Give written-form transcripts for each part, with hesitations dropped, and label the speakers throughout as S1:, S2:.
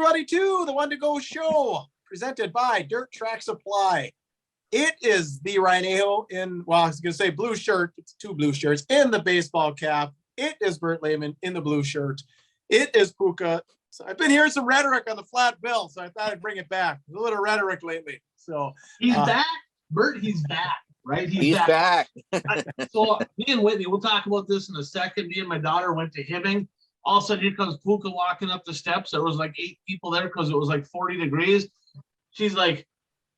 S1: everybody to the One to Go show presented by Dirt Track Supply. It is the Rhino in, well, I was going to say blue shirt. It's two blue shirts and the baseball cap. It is Bert Lehman in the blue shirt. It is Puka. So I've been hearing some rhetoric on the flat bill, so I thought I'd bring it back. A little rhetoric lately. So
S2: he's back, Bert. He's back, right? He's back. So me and Whitney, we'll talk about this in a second. Me and my daughter went to Hibbing. All of a sudden, here comes Puka walking up the steps. There was like 8 people there because it was like 40 degrees. She's like,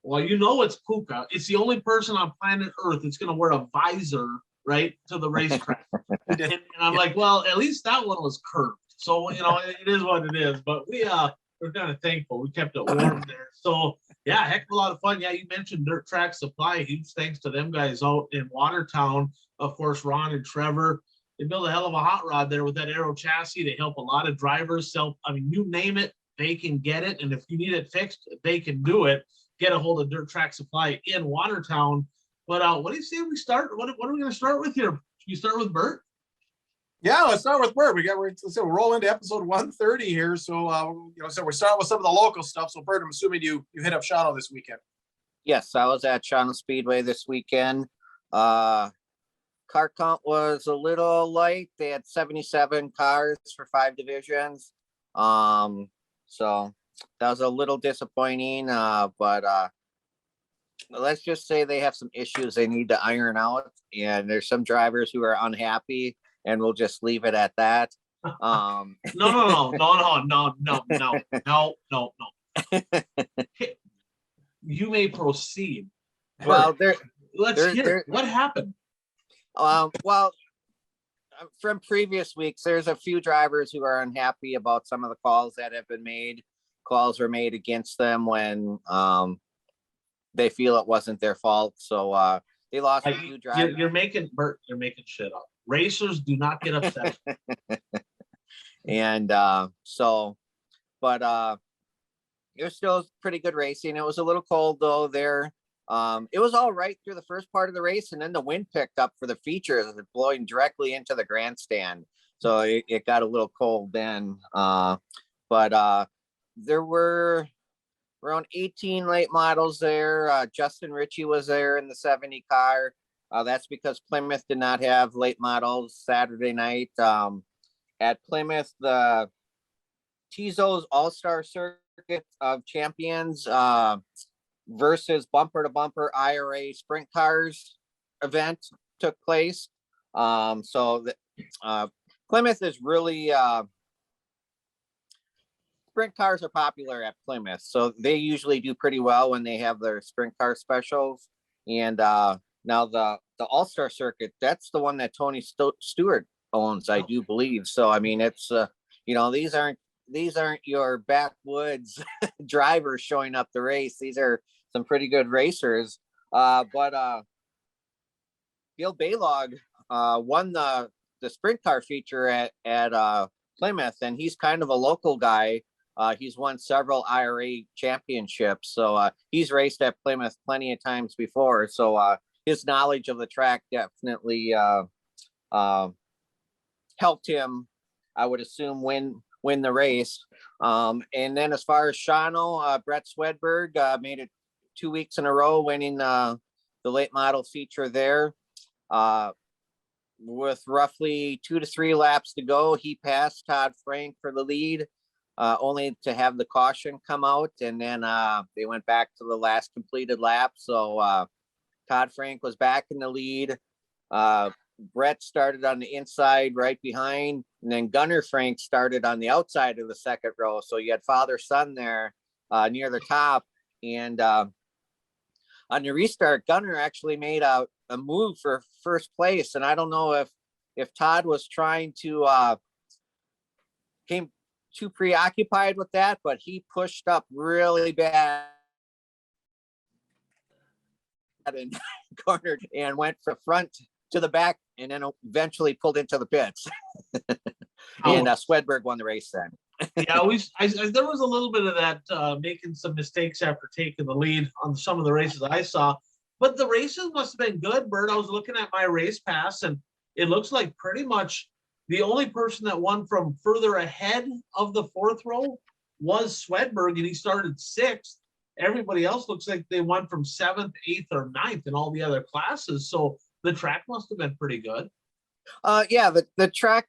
S2: well, you know it's Puka. It's the only person on planet Earth that's going to wear a visor, right, to the racetrack. and I'm like, well, at least that one was curved. So, you know, it is what it is. But we're kind of thankful. We kept it warm there. So, yeah, heck of a lot of fun. Yeah, you mentioned Dirt Track Supply. Huge thanks to them guys out in Watertown. Of course, Ron and Trevor. They build a hell of a hot rod there with that aero chassis. They help a lot of drivers sell. I mean, you name it, they can get it. And if you need it fixed, they can do it. Get a hold of Dirt Track Supply in Watertown. But what do you say we start? What are we going to start with here? Should we start with Bert?
S1: Yeah, let's start with Bert. We'll roll into episode 130 here. So, so we're starting with some of the local stuff. So, Bert, I'm assuming you hit up Shawano this weekend.
S3: Yes, I was at Shawano Speedway this weekend. Car count was a little light. They had 77 cars for 5 divisions. So that was a little disappointing. But let's just say they have some issues they need to iron out, and there's some drivers who are unhappy, and we'll just leave it at that.
S2: No. You may proceed.
S3: Well,
S2: let's hear it. What happened?
S3: Well, from previous weeks, there's a few drivers who are unhappy about some of the calls that have been made. Calls were made against them when they feel it wasn't their fault. So they lost a few drivers.
S2: You're making shit up. Racers do not get upset.
S3: And but it was still pretty good racing. It was a little cold though there. It was all right through the first part of the race, and then the wind picked up for the features, blowing directly into the grandstand. So it got a little cold then. But there were around 18 late models there. Justin Ritchie was there in the 70 car. That's because Plymouth did not have late models Saturday night. At Plymouth, the Tizo's All-Star Circuit of Champions versus bumper to bumper IRA sprint cars event took place. So Plymouth is really sprint cars are popular at Plymouth, so they usually do pretty well when they have their sprint car specials. And now the All-Star Circuit, that's the one that Tony Stewart owns, I do believe. So I mean, it's these aren't your backwoods drivers showing up the race. These are some pretty good racers. But Bill Baylog won the sprint car feature at Plymouth, and he's kind of a local guy. He's won several IRA championships, so he's raced at Plymouth plenty of times before. So his knowledge of the track definitely helped him, I would assume, win the race. And then as far as Shawano, Brett Swedberg made it 2 weeks in a row, winning the late model feature there. With roughly 2 to 3 laps to go, he passed Todd Frank for the lead, only to have the caution come out. And then they went back to the last completed lap. So Todd Frank was back in the lead. Brett started on the inside right behind, and then Gunnar Frank started on the outside of the second row. So you had father-son there near the top. And on the restart, Gunnar actually made a move for first place. And I don't know if Todd was trying to came too preoccupied with that, but he pushed up really bad and cornered and went from front to the back, and then eventually pulled into the pits. And Swedberg won the race then.
S2: Yeah, there was a little bit of that, making some mistakes after taking the lead on some of the races I saw. But the races must have been good, Bert. I was looking at my race pass, and it looks like pretty much the only person that won from further ahead of the fourth row was Swedberg, and he started 6th. Everybody else looks like they went from 7th, 8th, or 9th in all the other classes. So the track must have been pretty good.
S3: Yeah, the track,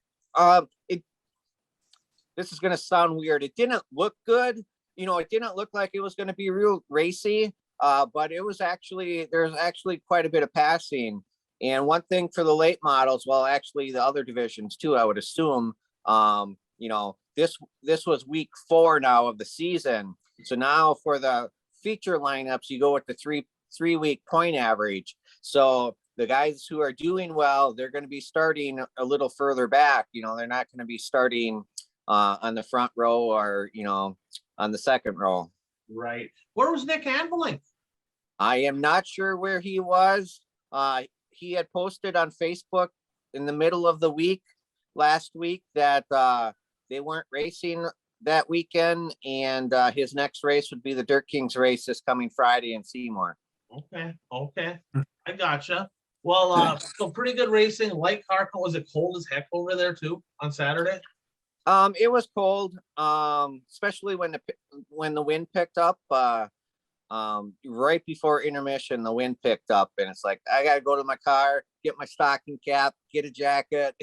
S3: this is going to sound weird. It didn't look good. It didn't look like it was going to be real racy, but there's actually quite a bit of passing. And one thing for the late models, well, actually the other divisions too, I would assume, this was week 4 now of the season. So now for the feature lineups, you go with the three-week point average. So the guys who are doing well, they're going to be starting a little further back. They're not going to be starting on the front row or, on the second row.
S2: Right. Where was Nick Anveling?
S3: I am not sure where he was. He had posted on Facebook in the middle of the week last week that they weren't racing that weekend, and his next race would be the Dirt Kings race this coming Friday in Seymour.
S2: Okay. I gotcha. Well, so pretty good racing. Light car. Was it cold as heck over there too on Saturday?
S3: It was cold, especially when the wind picked up. Right before intermission, the wind picked up, and it's like I gotta go to my car, get my stocking cap, get a jacket.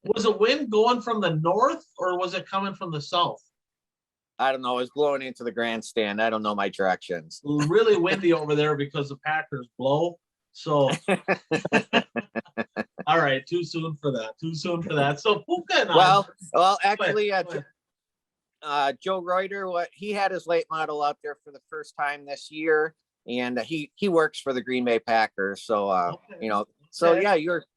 S2: Was the wind going from the north or was it coming from the south?
S3: I don't know. It was blowing into the grandstand. I don't know my directions.
S2: Really windy over there because the Packers blow. So, all right, too soon for that. So, Puka and
S3: well, actually, Joe Reuter, he had his late model out there for the first time this year, and he works for the Green Bay Packers. So, yeah,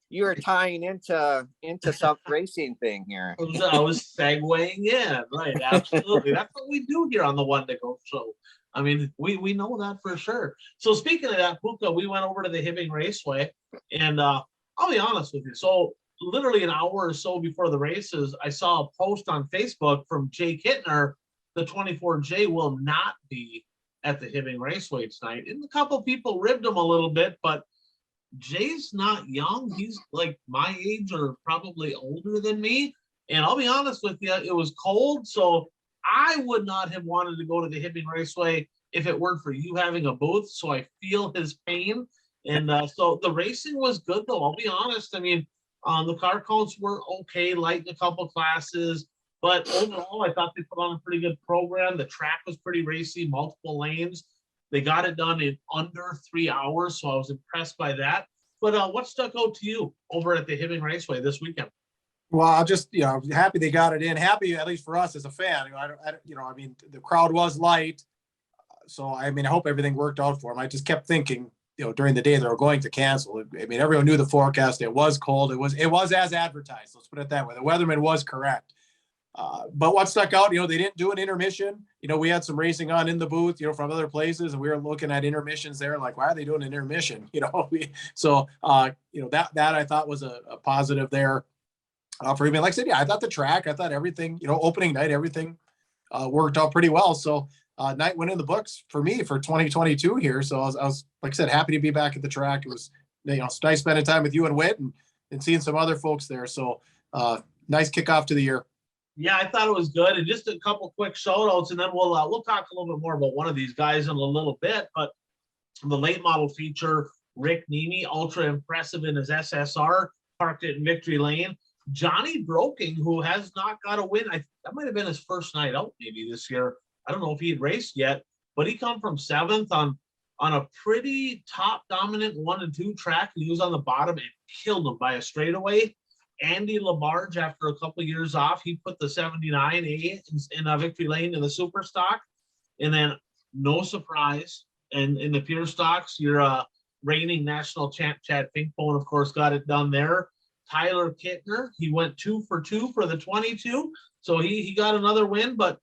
S3: you're tying into some racing thing here.
S2: I was segueing in, right? Absolutely, that's what we do here on the One to Go show. I mean, we know that for sure. So speaking of that, Puka, we went over to the Hibbing Raceway, and I'll be honest with you. So literally an hour or so before the races, I saw a post on Facebook from Jay Kittner. The 24J will not be at the Hibbing Raceway tonight. And a couple people ribbed him a little bit, but Jay's not young. He's like my age or probably older than me. And I'll be honest with you, it was cold. So I would not have wanted to go to the Hibbing Raceway if it weren't for you having a booth. So I feel his pain. And so the racing was good, though. I'll be honest. I mean, the car counts were okay, light in a couple classes. But overall, I thought they put on a pretty good program. The track was pretty racy, multiple lanes. They got it done in under 3 hours, so I was impressed by that. But what stuck out to you over at the Hibbing Raceway this weekend?
S1: Well, I'm just, happy they got it in. Happy, at least for us as a fan. I mean, the crowd was light. So, I mean, I hope everything worked out for them. I just kept thinking, during the day they were going to cancel. I mean, everyone knew the forecast. It was cold. It was as advertised. Let's put it that way. The weatherman was correct. But what stuck out, they didn't do an intermission. We had some racing on in the booth, from other places, and we were looking at intermissions there. Like, why are they doing an intermission? That I thought was a positive there for even. Like I said, I thought the track, I thought everything, opening night, everything worked out pretty well. So night went in the books for me for 2022 here. So I was, like I said, happy to be back at the track. It was, nice spending time with you and Whit and seeing some other folks there. So nice kickoff to the year.
S2: Yeah, I thought it was good. And just a couple quick shout outs, and then we'll talk a little bit more about one of these guys in a little bit. But the late model feature, Rick Nemi, ultra impressive in his SSR, parked it in Victory Lane. Johnny Broking, who has not got a win. That might have been his first night out maybe this year. I don't know if he had raced yet, but he come from 7th on a pretty top dominant 1 and 2 track. He was on the bottom and killed him by a straightaway. Andy Labarge, after a couple of years off, he put the 79A in Victory Lane in the super stock. And then no surprise. And in the pure stocks, your reigning national champ, Chad Finkbone, of course, got it done there. Tyler Kittner, he went 2 for 2 for the 22. So he got another win, but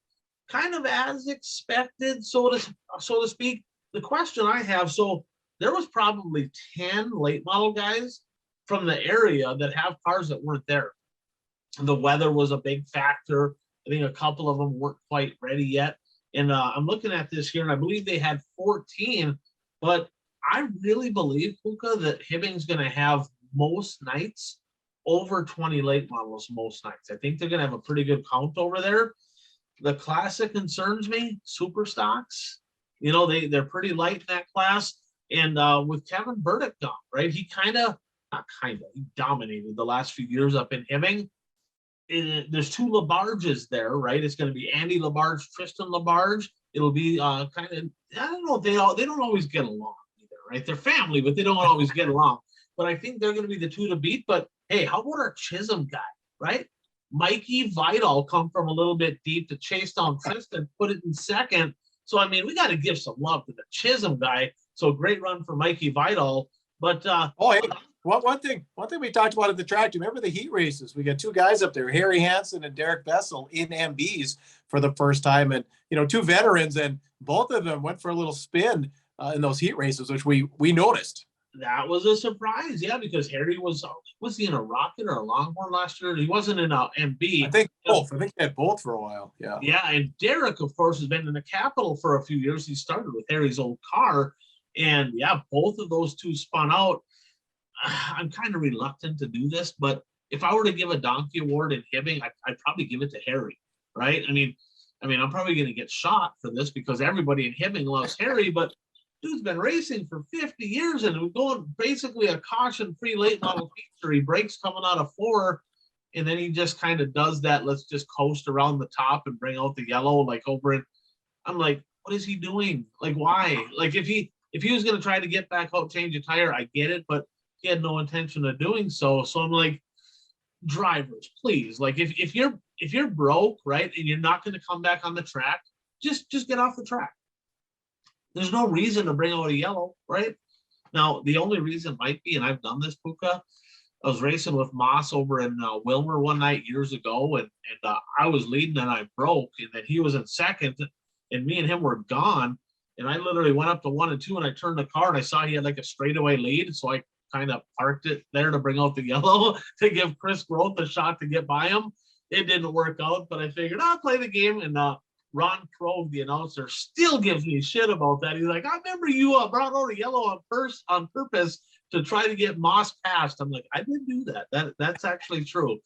S2: kind of as expected, so to speak. The question I have, so there was probably 10 late model guys from the area that have cars that weren't there. The weather was a big factor. I think a couple of them weren't quite ready yet. And I'm looking at this here, and I believe they had 14. But I really believe, Puka, that Hibbing's going to have most nights over 20 late models most nights. I think they're going to have a pretty good count over there. The class that concerns me, super stocks. You know, they're pretty light in that class. And with Kevin Burdick gone, right? He he dominated the last few years up in Hibbing. There's two Labarges there, right? It's going to be Andy Labarge, Tristan Labarge. It'll be kind of, I don't know, they don't always get along either, right? They're family, but they don't always get along. But I think they're going to be the two to beat. But hey, how about our Chisholm guy, right? Mikey Vidal come from a little bit deep to chase down Tristan, put it in second. So, I mean, we got to give some love to the Chisholm guy. So great run for Mikey Vidal. But
S1: hey, one thing we talked about at the track. Do you remember the heat races? We got two guys up there, Harry Hansen and Derek Bessel, in MBs for the first time, and two veterans, and both of them went for a little spin in those heat races, which we noticed.
S2: That was a surprise, yeah, because Harry was he in a Rocket or a Longhorn last year? He wasn't in a MB.
S1: I think both. I think they had both for a while. Yeah.
S2: Yeah, and Derek, of course, has been in the Capitol for a few years. He started with Harry's old car, and yeah, both of those two spun out. I'm kind of reluctant to do this, but if I were to give a donkey award in Hibbing, I'd probably give it to Harry, right? I mean, I'm probably going to get shot for this because everybody in Hibbing loves Harry, but dude's been racing for 50 years and we're going basically a caution-free late model feature. He breaks coming out of 4, and then he just kind of does that. Let's just coast around the top and bring out the yellow, like over it. I'm like, what is he doing? Like, why? Like, if he was going to try to get back out, change a tire, I get it, but he had no intention of doing so. So I'm like, drivers, please. Like, if you're broke, right, and you're not going to come back on the track, just get off the track. There's no reason to bring out a yellow, right? Now, the only reason might be, and I've done this, Puka, I was racing with Moss over in Wilmer one night years ago, and I was leading and I broke, and then he was in second, and me and him were gone, and I literally went up to 1 and 2, and I turned the car, and I saw he had like a straightaway lead, so I kind of parked it there to bring out the yellow to give Chris Groth a shot to get by him. It didn't work out, but I figured I'll play the game, and Ron Krove, the announcer, still gives me shit about that. He's like, I remember you brought out a yellow on purpose to try to get Moss passed. I'm like, I didn't do that. That's actually true.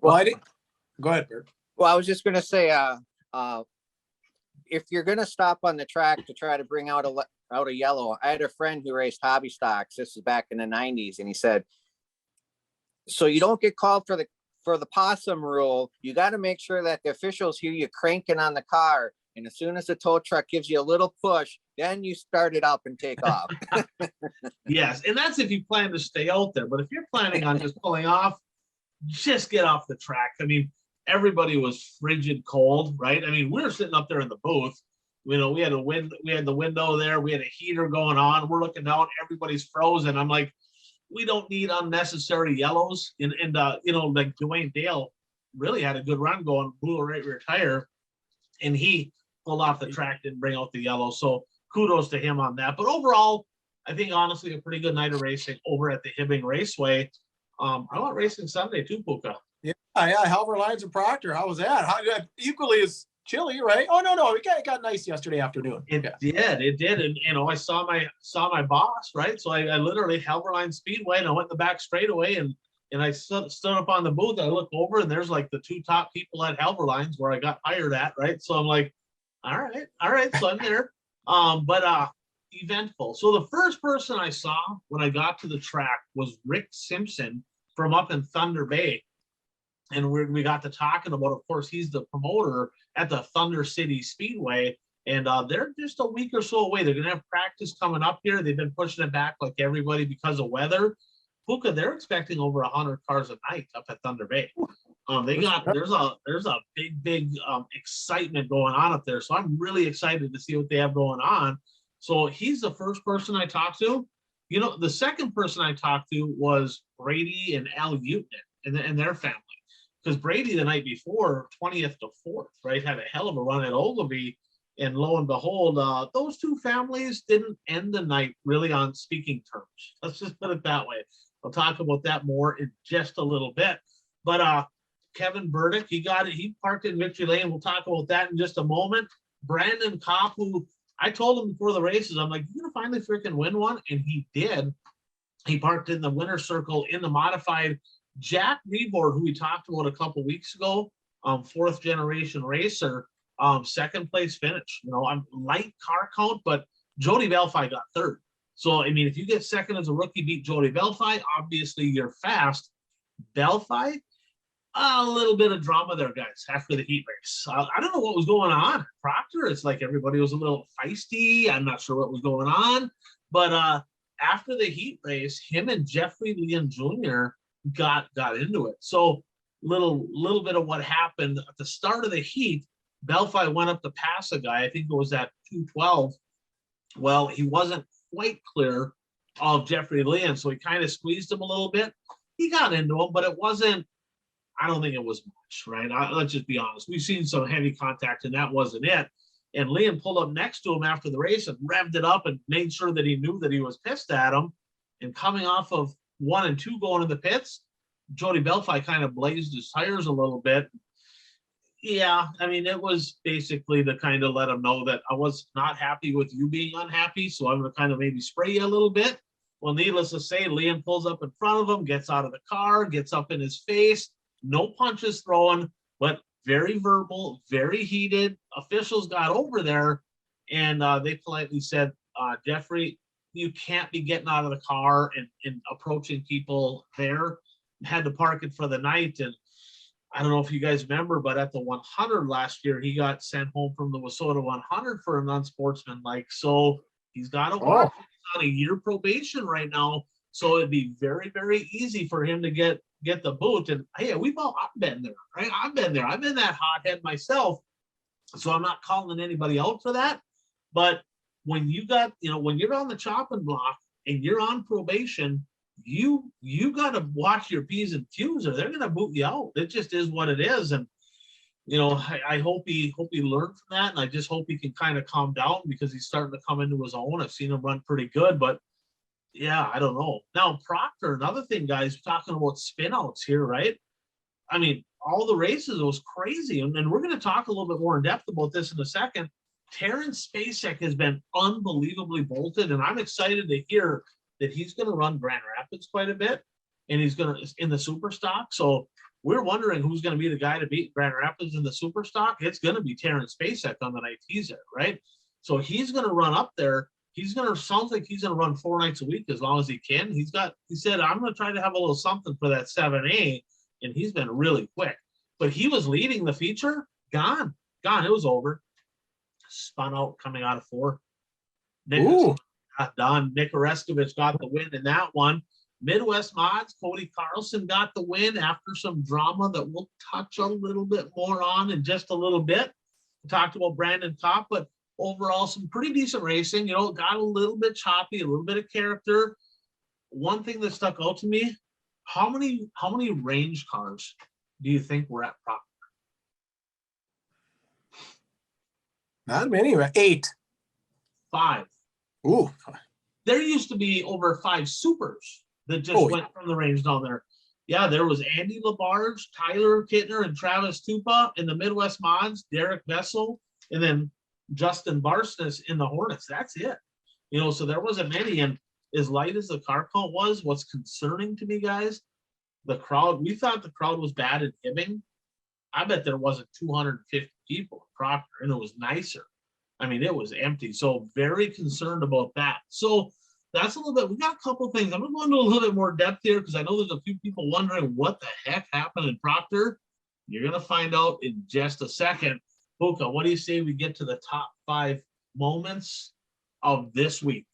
S1: Well, I didn't. Go ahead, Bert.
S3: Well, I was just going to say, if you're going to stop on the track to try to bring out a yellow, I had a friend who raced hobby stocks. This is back in the 90s, and he said, so you don't get called for the possum rule. You got to make sure that the officials hear you cranking on the car, and as soon as the tow truck gives you a little push, then you start it up and take off.
S2: Yes, and that's if you plan to stay out there. But if you're planning on just pulling off, just get off the track. I mean, everybody was frigid cold, right? I mean, we were sitting up there in the booth. We had the window there, we had a heater going on. We're looking down, everybody's frozen. I'm like, we don't need unnecessary yellows. And like Dwayne Dale really had a good run going, blew a right rear tire, and he pulled off the track, didn't bring out the yellow. So kudos to him on that. But overall, I think honestly a pretty good night of racing over at the Hibbing Raceway. I want racing Sunday too, Puka.
S1: Yeah, Halver Lyons and Proctor. How was that? Equally as chilly, right? Oh no, it got nice yesterday afternoon.
S2: It did, and I saw my boss, right? So I literally Halver Lyons Speedway, and I went in the back straightaway, and I stood up on the booth. I look over, and there's like the two top people at Halver Lyons where I got hired at, right? So I'm like, all right, so I'm there. But eventful. So the first person I saw when I got to the track was Rick Simpson from up in Thunder Bay. And we got to talking about, of course, he's the promoter at the Thunder City Speedway. And they're just a week or so away. They're going to have practice coming up here. They've been pushing it back like everybody because of weather. Puka, they're expecting over 100 cars a night up at Thunder Bay. There's a big excitement going on up there. So I'm really excited to see what they have going on. So he's the first person I talked to. The second person I talked to was Brady and Al Utnick and their family. Because Brady the night before, 20th to 4th, right, had a hell of a run at Ogilvy. And lo and behold, those two families didn't end the night really on speaking terms. Let's just put it that way. I'll talk about that more in just a little bit. But Kevin Burdick, he parked in Victory Lane. We'll talk about that in just a moment. Brandon Kopp, who I told him before the races, I'm like, you're going to finally freaking win one? And he did. He parked in the winner's circle in the modified. Jack Rebord, who we talked about a couple weeks ago, fourth generation racer, second place finish. You know, I'm light car count, but G.O.A.T Belfi got third. So, I mean, if you get second as a rookie, beat G.O.A.T Belfi, obviously you're fast. Belfi, a little bit of drama there, guys, after the heat race. I don't know what was going on. Proctor, it's like everybody was a little feisty. I'm not sure what was going on. But after the heat race, him and Jeffrey Leon Jr. got into it. So little bit of what happened at the start of the heat. Belfi went up to pass a guy. I think it was at 212. Well, he wasn't quite clear of Jeffrey Leon, so he kind of squeezed him a little bit. He got into him, but it wasn't, I don't think it was much, right? Let's just be honest. We've seen some heavy contact, and that wasn't it. And Leon pulled up next to him after the race and revved it up and made sure that he knew that he was pissed at him. And coming off of 1 and 2 going to the pits, G.O.A.T Belfi kind of blazed his tires a little bit. Yeah, I mean, it was basically to kind of let him know that I was not happy with you being unhappy, so I'm going to kind of maybe spray you a little bit. Well, needless to say, Leon pulls up in front of him, gets out of the car, gets up in his face. No punches thrown, but very verbal, very heated. Officials got over there, and they politely said, Jeffrey, you can't be getting out of the car and approaching people there. Had to park it for the night. And I don't know if you guys remember, but at the 100 last year, he got sent home from the Wasota 100 for an unsportsmanlike. So he's got to watch. He's on a year probation right now. So it'd be very, very easy for him to get the boot. And hey, I've been there, right? I've been there. I've been that hothead myself. So I'm not calling anybody out for that. But when you got, when you're on the chopping block and you're on probation, you got to watch your P's and Q's, or they're going to boot you out. It just is what it is. And I hope he learned from that, and I just hope he can kind of calm down, because he's starting to come into his own. I've seen him run pretty good, but yeah, I don't know. Now Proctor, another thing, guys, talking about spin outs here, right? I mean, all the races, it was crazy, and we're going to talk a little bit more in depth about this in a second. Terrence Spacek has been unbelievably bolted, and I'm excited to hear that he's going to run Grand Rapids quite a bit, and he's going to in the super stock. So we're wondering who's going to be the guy to beat Grand Rapids in the super stock. It's going to be Terrence Spacek on the night he's there, right? So he's going to run up there. Sounds like he's going to run 4 nights a week as long as he can. He said, I'm going to try to have a little something for that 7A, and he's been really quick. But he was leading the feature, gone. It was over. Spun out coming out of 4. Done. Nick Oreskovich got the win in that one. Midwest Mods, Cody Carlson got the win after some drama that we'll touch a little bit more on in just a little bit. We talked about Brandon Kopp, but overall some pretty decent racing. Got a little bit choppy, a little bit of character. One thing that stuck out to me, how many range cars do you think were at Proctor?
S1: Not many, 8.
S2: 5.
S1: Ooh.
S2: There used to be over 5 supers that just went from the range down there. Yeah, there was Andy Labarge, Tyler Kittner, and Travis Tupa in the Midwest Mods, Derek Vessel, and then Justin Barsness in the Hornets. That's it. So there wasn't many. And as light as the car count was, what's concerning to me, guys, the crowd, we thought the crowd was bad in Hibbing. I bet there wasn't 250 people at Proctor, and it was nicer. I mean, it was empty. So very concerned about that. So that's a little bit, we got a couple things. I'm going to go into a little bit more depth here, because I know there's a few people wondering what the heck happened in Proctor. You're going to find out in just a second. Puka, what do you say we get to the top 5 moments of this week?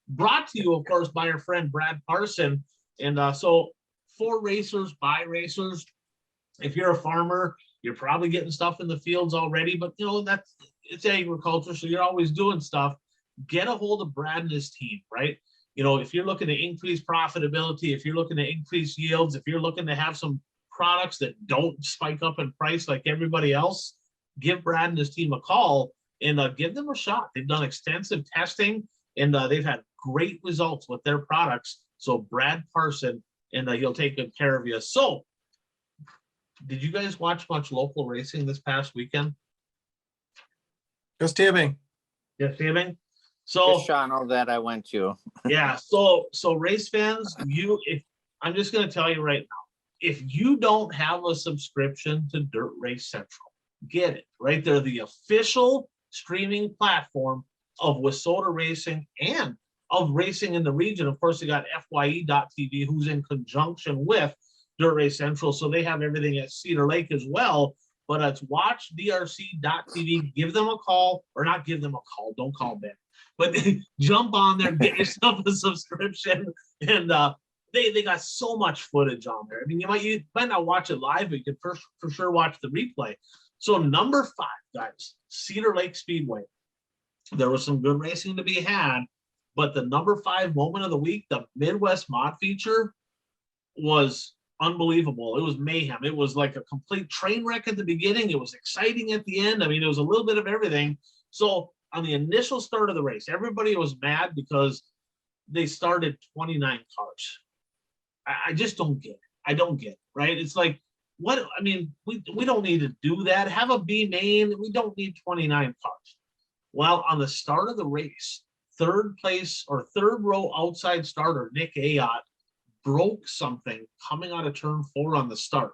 S2: Brought to you, of course, by our friend Brad Parson. And so for racers, by racers, if you're a farmer, you're probably getting stuff in the fields already, but it's agriculture, so you're always doing stuff. Get a hold of Brad and his team, right? If you're looking to increase profitability, if you're looking to increase yields, if you're looking to have some products that don't spike up in price like everybody else, give Brad and his team a call and give them a shot. They've done extensive testing, and they've had great results with their products. So Brad Parson, and he'll take good care of you. So did you guys watch much local racing this past weekend?
S1: Just Hibbing.
S2: Just Hibbing. So
S3: Shawano that I went to.
S2: Yeah. So race fans, I'm just going to tell you right now, if you don't have a subscription to Dirt Race Central, get it, right? They're the official streaming platform of Wissota Racing and of racing in the region. Of course, they got FYE.tv, who's in conjunction with Dirt Race Central. So they have everything at Cedar Lake as well. But it's watchdrc.tv. Give them a call, or not give them a call. Don't call them. But jump on there, get yourself a subscription. And they got so much footage on there. I mean, you might not watch it live, but you can for sure watch the replay. So number 5, guys, Cedar Lake Speedway. There was some good racing to be had, but the number 5 moment of the week, the Midwest Mod feature, was unbelievable. It was mayhem. It was like a complete train wreck at the beginning. It was exciting at the end. I mean, it was a little bit of everything. So on the initial start of the race, everybody was mad because they started 29 cars. I just don't get it. I don't get it, right? It's like, what? I mean, we don't need to do that. Have a B main. We don't need 29 cars. Well, on the start of the race, third row outside starter, Nick G.O.A.T, broke something coming out of turn 4 on the start.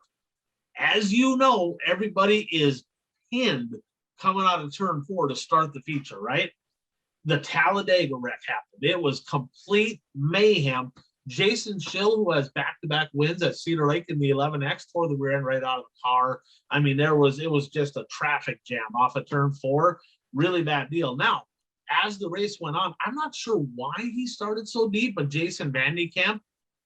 S2: As you know, everybody is pinned coming out of turn 4 to start the feature, right? The Talladega wreck happened. It was complete mayhem. Jason Schill, who has back-to-back wins at Cedar Lake in the 11X, tore the rear end right out of the car. I mean, it was just a traffic jam off of turn 4. Really bad deal. Now, as the race went on, I'm not sure why he started so deep, but Jason Vandekamp,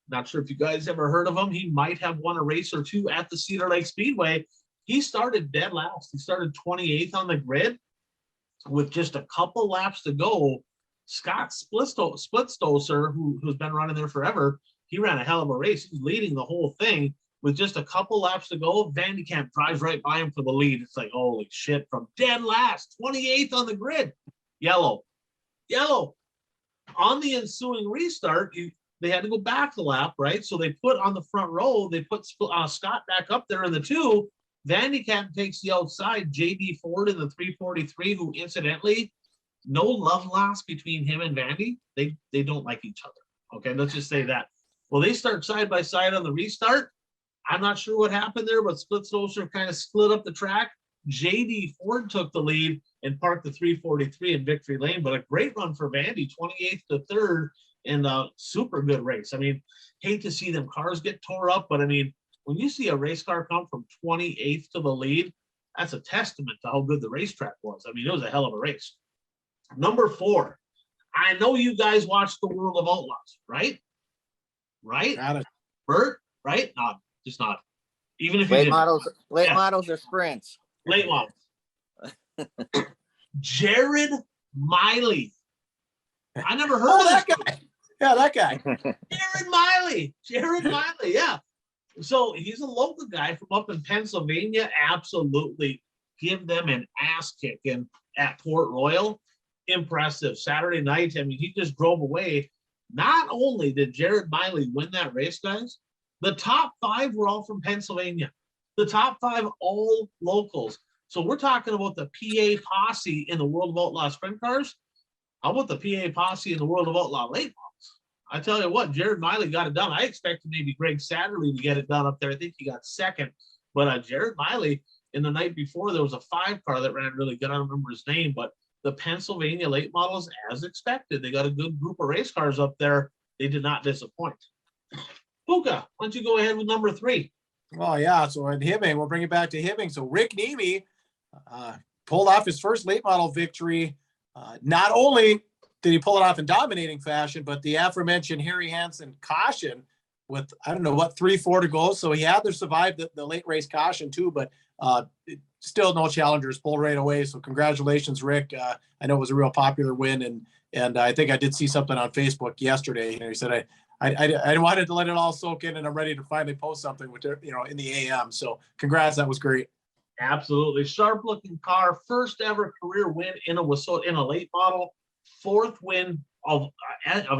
S2: not sure if you guys ever heard of him. He might have won a race or two at the Cedar Lake Speedway. He started dead last. He started 28th on the grid with just a couple laps to go. Scott Splitstoser, who's been running there forever, he ran a hell of a race. He's leading the whole thing with just a couple laps to go. Vandekamp drives right by him for the lead. It's like, holy shit, from dead last, 28th on the grid. Yellow. On the ensuing restart, they had to go back the lap, right? So they put on the front row, they put Scott back up there in the 2. Vandekamp takes the outside, JD Ford in the 343, who incidentally, no love lost between him and Vandy. They don't like each other. Okay, let's just say that. Well, they start side by side on the restart. I'm not sure what happened there, but Splitstoser kind of split up the track. JD Ford took the lead and parked the 343 in victory lane, but a great run for Vandy, 28th to 3rd, in a super good race. I mean, hate to see them cars get tore up, but I mean, when you see a race car come from 28th to the lead, that's a testament to how good the racetrack was. I mean, it was a hell of a race. Number 4, I know you guys watched the World of Outlaws, right?
S1: Got it.
S2: Bert, right? Not just not. Even if
S3: late models or sprints.
S2: Late models. Jared Miley. I never heard of
S1: that
S2: this
S1: guy. Yeah, that guy.
S2: Jared Miley, yeah. So he's a local guy from up in Pennsylvania. Absolutely give them an ass kicking at Port Royal. Impressive. Saturday night, I mean, he just drove away. Not only did Jared Miley win that race, guys, the top 5 were all from Pennsylvania. The top 5 all locals. So we're talking about the PA posse in the World of Outlaw sprint cars. How about the PA posse in the World of Outlaw late models? I tell you what, Jared Miley got it done. I expected maybe Greg Satterley to get it done up there. I think he got second. But Jared Miley, in the night before, there was a 5 car that ran really good. I don't remember his name, but the Pennsylvania late models, as expected, they got a good group of race cars up there. They did not disappoint. Puka, why don't you go ahead with number 3?
S1: Well, yeah. So at Hibbing, we'll bring it back to Hibbing. So Rick Nemi pulled off his first late model victory. Not only did he pull it off in dominating fashion, but the aforementioned Harry Hansen caution with, I don't know what, 3-4 to go. So he had to survive the late race caution too, but still no challengers, pulled right away. So congratulations, Rick. I know it was a real popular win. And I think I did see something on Facebook yesterday. You know, he said, I wanted to let it all soak in, and I'm ready to finally post something with, in the AM. So congrats. That was great.
S2: Absolutely. Sharp looking car. First ever career win in a late model. 4th win of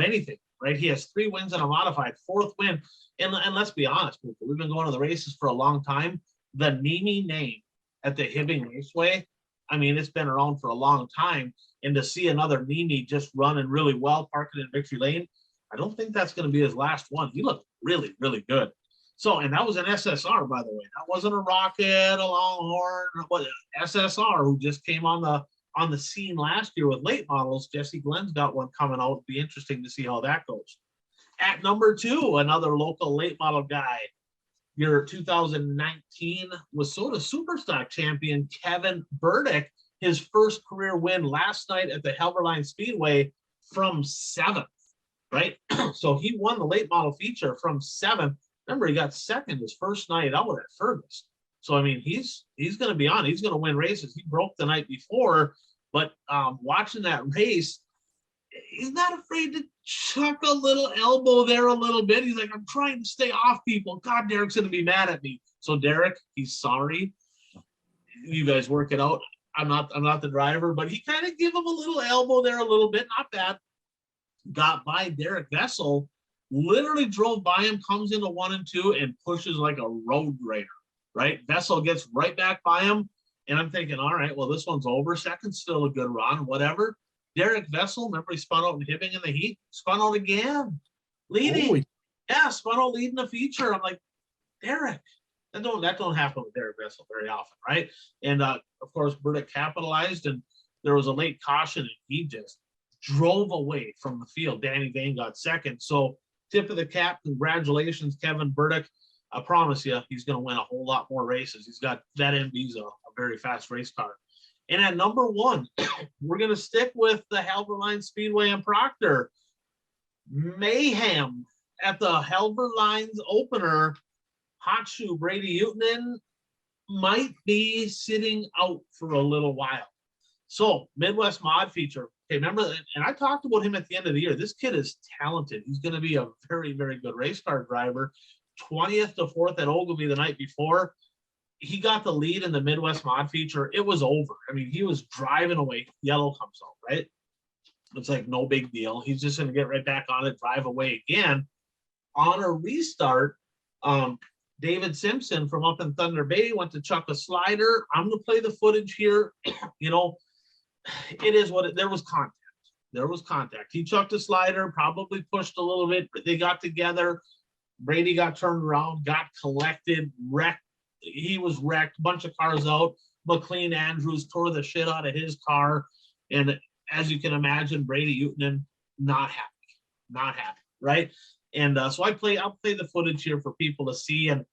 S2: anything, right? He has 3 wins in a modified, 4th win. And let's be honest, we've been going to the races for a long time. The Nemi name at the Hibbing Raceway, I mean, it's been around for a long time. And to see another Nemi just running really well, parking in victory lane, I don't think that's going to be his last one. He looked really, really good. So, and that was an SSR, by the way. That wasn't a Rocket, a Longhorn, but SSR, who just came on the scene last year with late models. Jesse Glenn's got one coming out. It'll be interesting to see how that goes. At number 2, another local late model guy, your 2019 Wasota Superstock champion, Kevin Burdick, his first career win last night at the Helverline Speedway from 7th, right? So he won the late model feature from 7th. Remember, he got second his first night out at Fergus. So, I mean, he's going to be on. He's going to win races. He broke the night before, but watching that race, he's not afraid to chuck a little elbow there a little bit. He's like, I'm trying to stay off people. God, Derek's going to be mad at me. So, Derek, he's sorry. You guys work it out. I'm not the driver, but he kind of give him a little elbow there a little bit. Not bad. Got by Derek Vessel. Literally drove by him, comes into 1 and 2 and pushes like a road grader, right? Vessel gets right back by him. And I'm thinking, all right, well, this one's over. Second's still a good run, whatever. Derek Vessel, remember he spun out in Hibbing in the heat? Spun out again. Leading.
S1: Holy.
S2: Yeah, spun out leading the feature. I'm like, Derek. That don't happen with Derek Vessel very often, right? And of course, Burdick capitalized, and there was a late caution, and he just drove away from the field. Danny Vane got second. So tip of the cap, congratulations, Kevin Burdick. I promise you, he's going to win a whole lot more races. He's got that MV's a very fast race car. And at number 1, we're going to stick with the Helverline Speedway in Proctor. Mayhem at the Helverline's opener. Hot shoe Brady Utanen might be sitting out for a little while. So Midwest Mod feature. Okay, remember, and I talked about him at the end of the year. This kid is talented. He's going to be a very, very good race car driver. 20th to 4th at Ogilvy the night before. He got the lead in the Midwest Mod feature. It was over. I mean, he was driving away. Yellow comes out, right? It's like no big deal. He's just going to get right back on it, drive away again. On a restart, David Simpson from up in Thunder Bay went to chuck a slider. I'm going to play the footage here. You know, it is what there was contact. There was contact. He chucked a slider, probably pushed a little bit, but they got together. Brady got turned around, got collected, wrecked. He was wrecked, bunch of cars out. McLean Andrews tore the shit out of his car. And as you can imagine, Brady Utanen, not happy, right? And so I'll play the footage here for people to see. And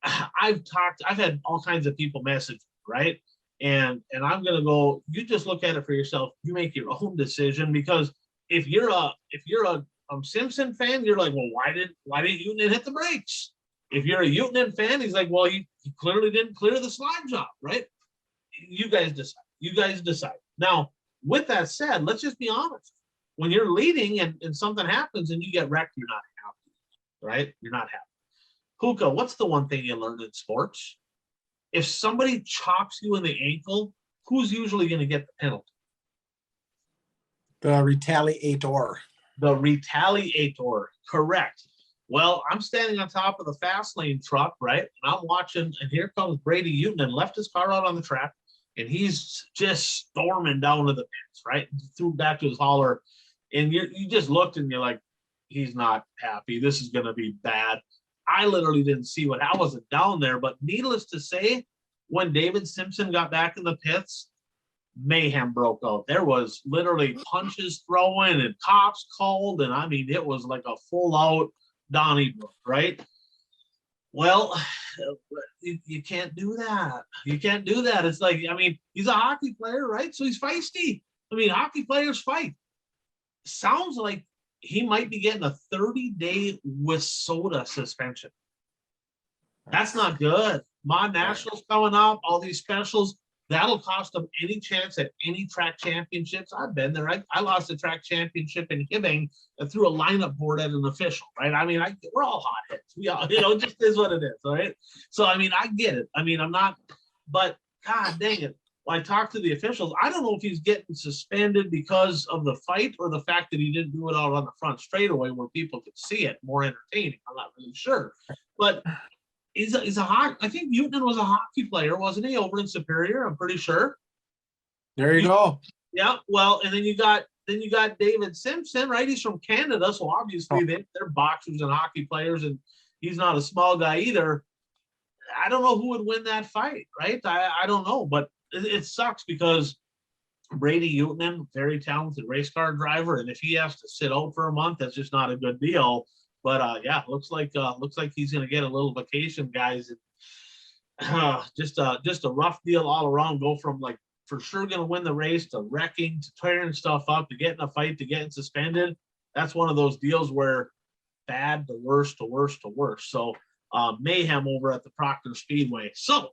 S2: I've had all kinds of people message, right? And I'm going to go, you just look at it for yourself. You make your own decision, because if you're a Simpson fan, you're like, well, why didn't Utanen hit the brakes? If you're a Utanen fan, he's like, well, he clearly didn't clear the slide job, right? You guys decide. Now, with that said, let's just be honest. When you're leading and something happens and you get wrecked, you're not happy, right? You're not happy. Hookah, what's the one thing you learned in sports? If somebody chops you in the ankle, who's usually going to get the penalty?
S1: The retaliator.
S2: The retaliator, correct. Well, I'm standing on top of the fast lane truck, right? And I'm watching, and here comes Brady Utanen, left his car out on the track, and he's just storming down to the pits, right? Threw back to his hauler, and you just looked and you're like, he's not happy. This is going to be bad. I literally didn't see what I wasn't down there, but needless to say, when David Simpson got back in the pits, mayhem broke out. There was literally punches thrown and cops called, and I mean, it was like a full out Donnybrook, right? Well, you can't do that. You can't do that. It's like, I mean, he's a hockey player, right? So he's feisty. I mean, hockey players fight. Sounds like he might be getting a 30-day Wasota suspension. That's not good. Mod Nationals coming up, all these specials. That'll cost them any chance at any track championships. I've been there. I lost a track championship in Hibbing and threw a lineup board at an official, right? I mean, we're all hotheads. We all, it just is what it is, all right? So, I mean, I get it. I mean, I'm not, but God dang it. When I talked to the officials, I don't know if he's getting suspended because of the fight or the fact that he didn't do it out on the front straightaway where people could see it, more entertaining. I'm not really sure. But he's a hockey. I think Utanen was a hockey player, wasn't he? Over in Superior, I'm pretty sure.
S1: There you go.
S2: Yeah. Well, and then you got David Simpson, right? He's from Canada, so obviously they're boxers and hockey players, and He's not a small guy either. I don't know who would win that fight, right? I don't know, but it sucks because Brady Uteman, very talented race car driver, and if he has to sit out for a month, that's just not a good deal. But yeah, looks like he's going to get a little vacation, guys. Just a rough deal all around. Go from like for sure going to win the race to wrecking to tearing stuff up to getting a fight to getting suspended. That's one of those deals where bad to worst to worst to worst. So mayhem over at the Proctor Speedway. So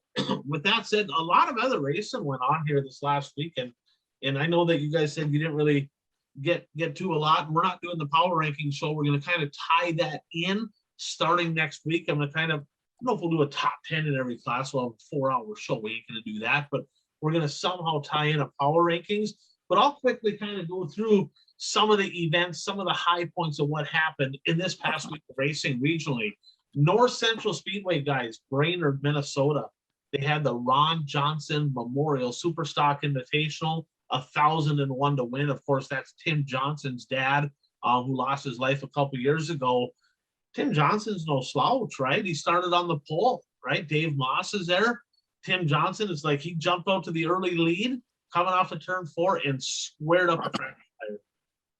S2: with that said, a lot of other racing went on here this last weekend. And I know that you guys said you didn't really get to a lot. And we're not doing the power ranking show. We're going to kind of tie that in starting next week. I'm going to kind of, I don't know if we'll do a top 10 in every class. We'll have a 4-hour show. We ain't going to do that. But we're going to somehow tie in a power rankings. But I'll quickly kind of go through some of the events, some of the high points of what happened in this past week of racing regionally. North Central Speedway, guys, Brainerd, Minnesota. They had the Ron Johnson Memorial Superstock Invitational, 1,001 to win. Of course, that's Tim Johnson's dad, who lost his life a couple years ago. Tim Johnson's no slouch, right? He started on the pole, right? Dave Moss is there. Tim Johnson is like, he jumped out to the early lead, coming off of turn 4 and squared up the track.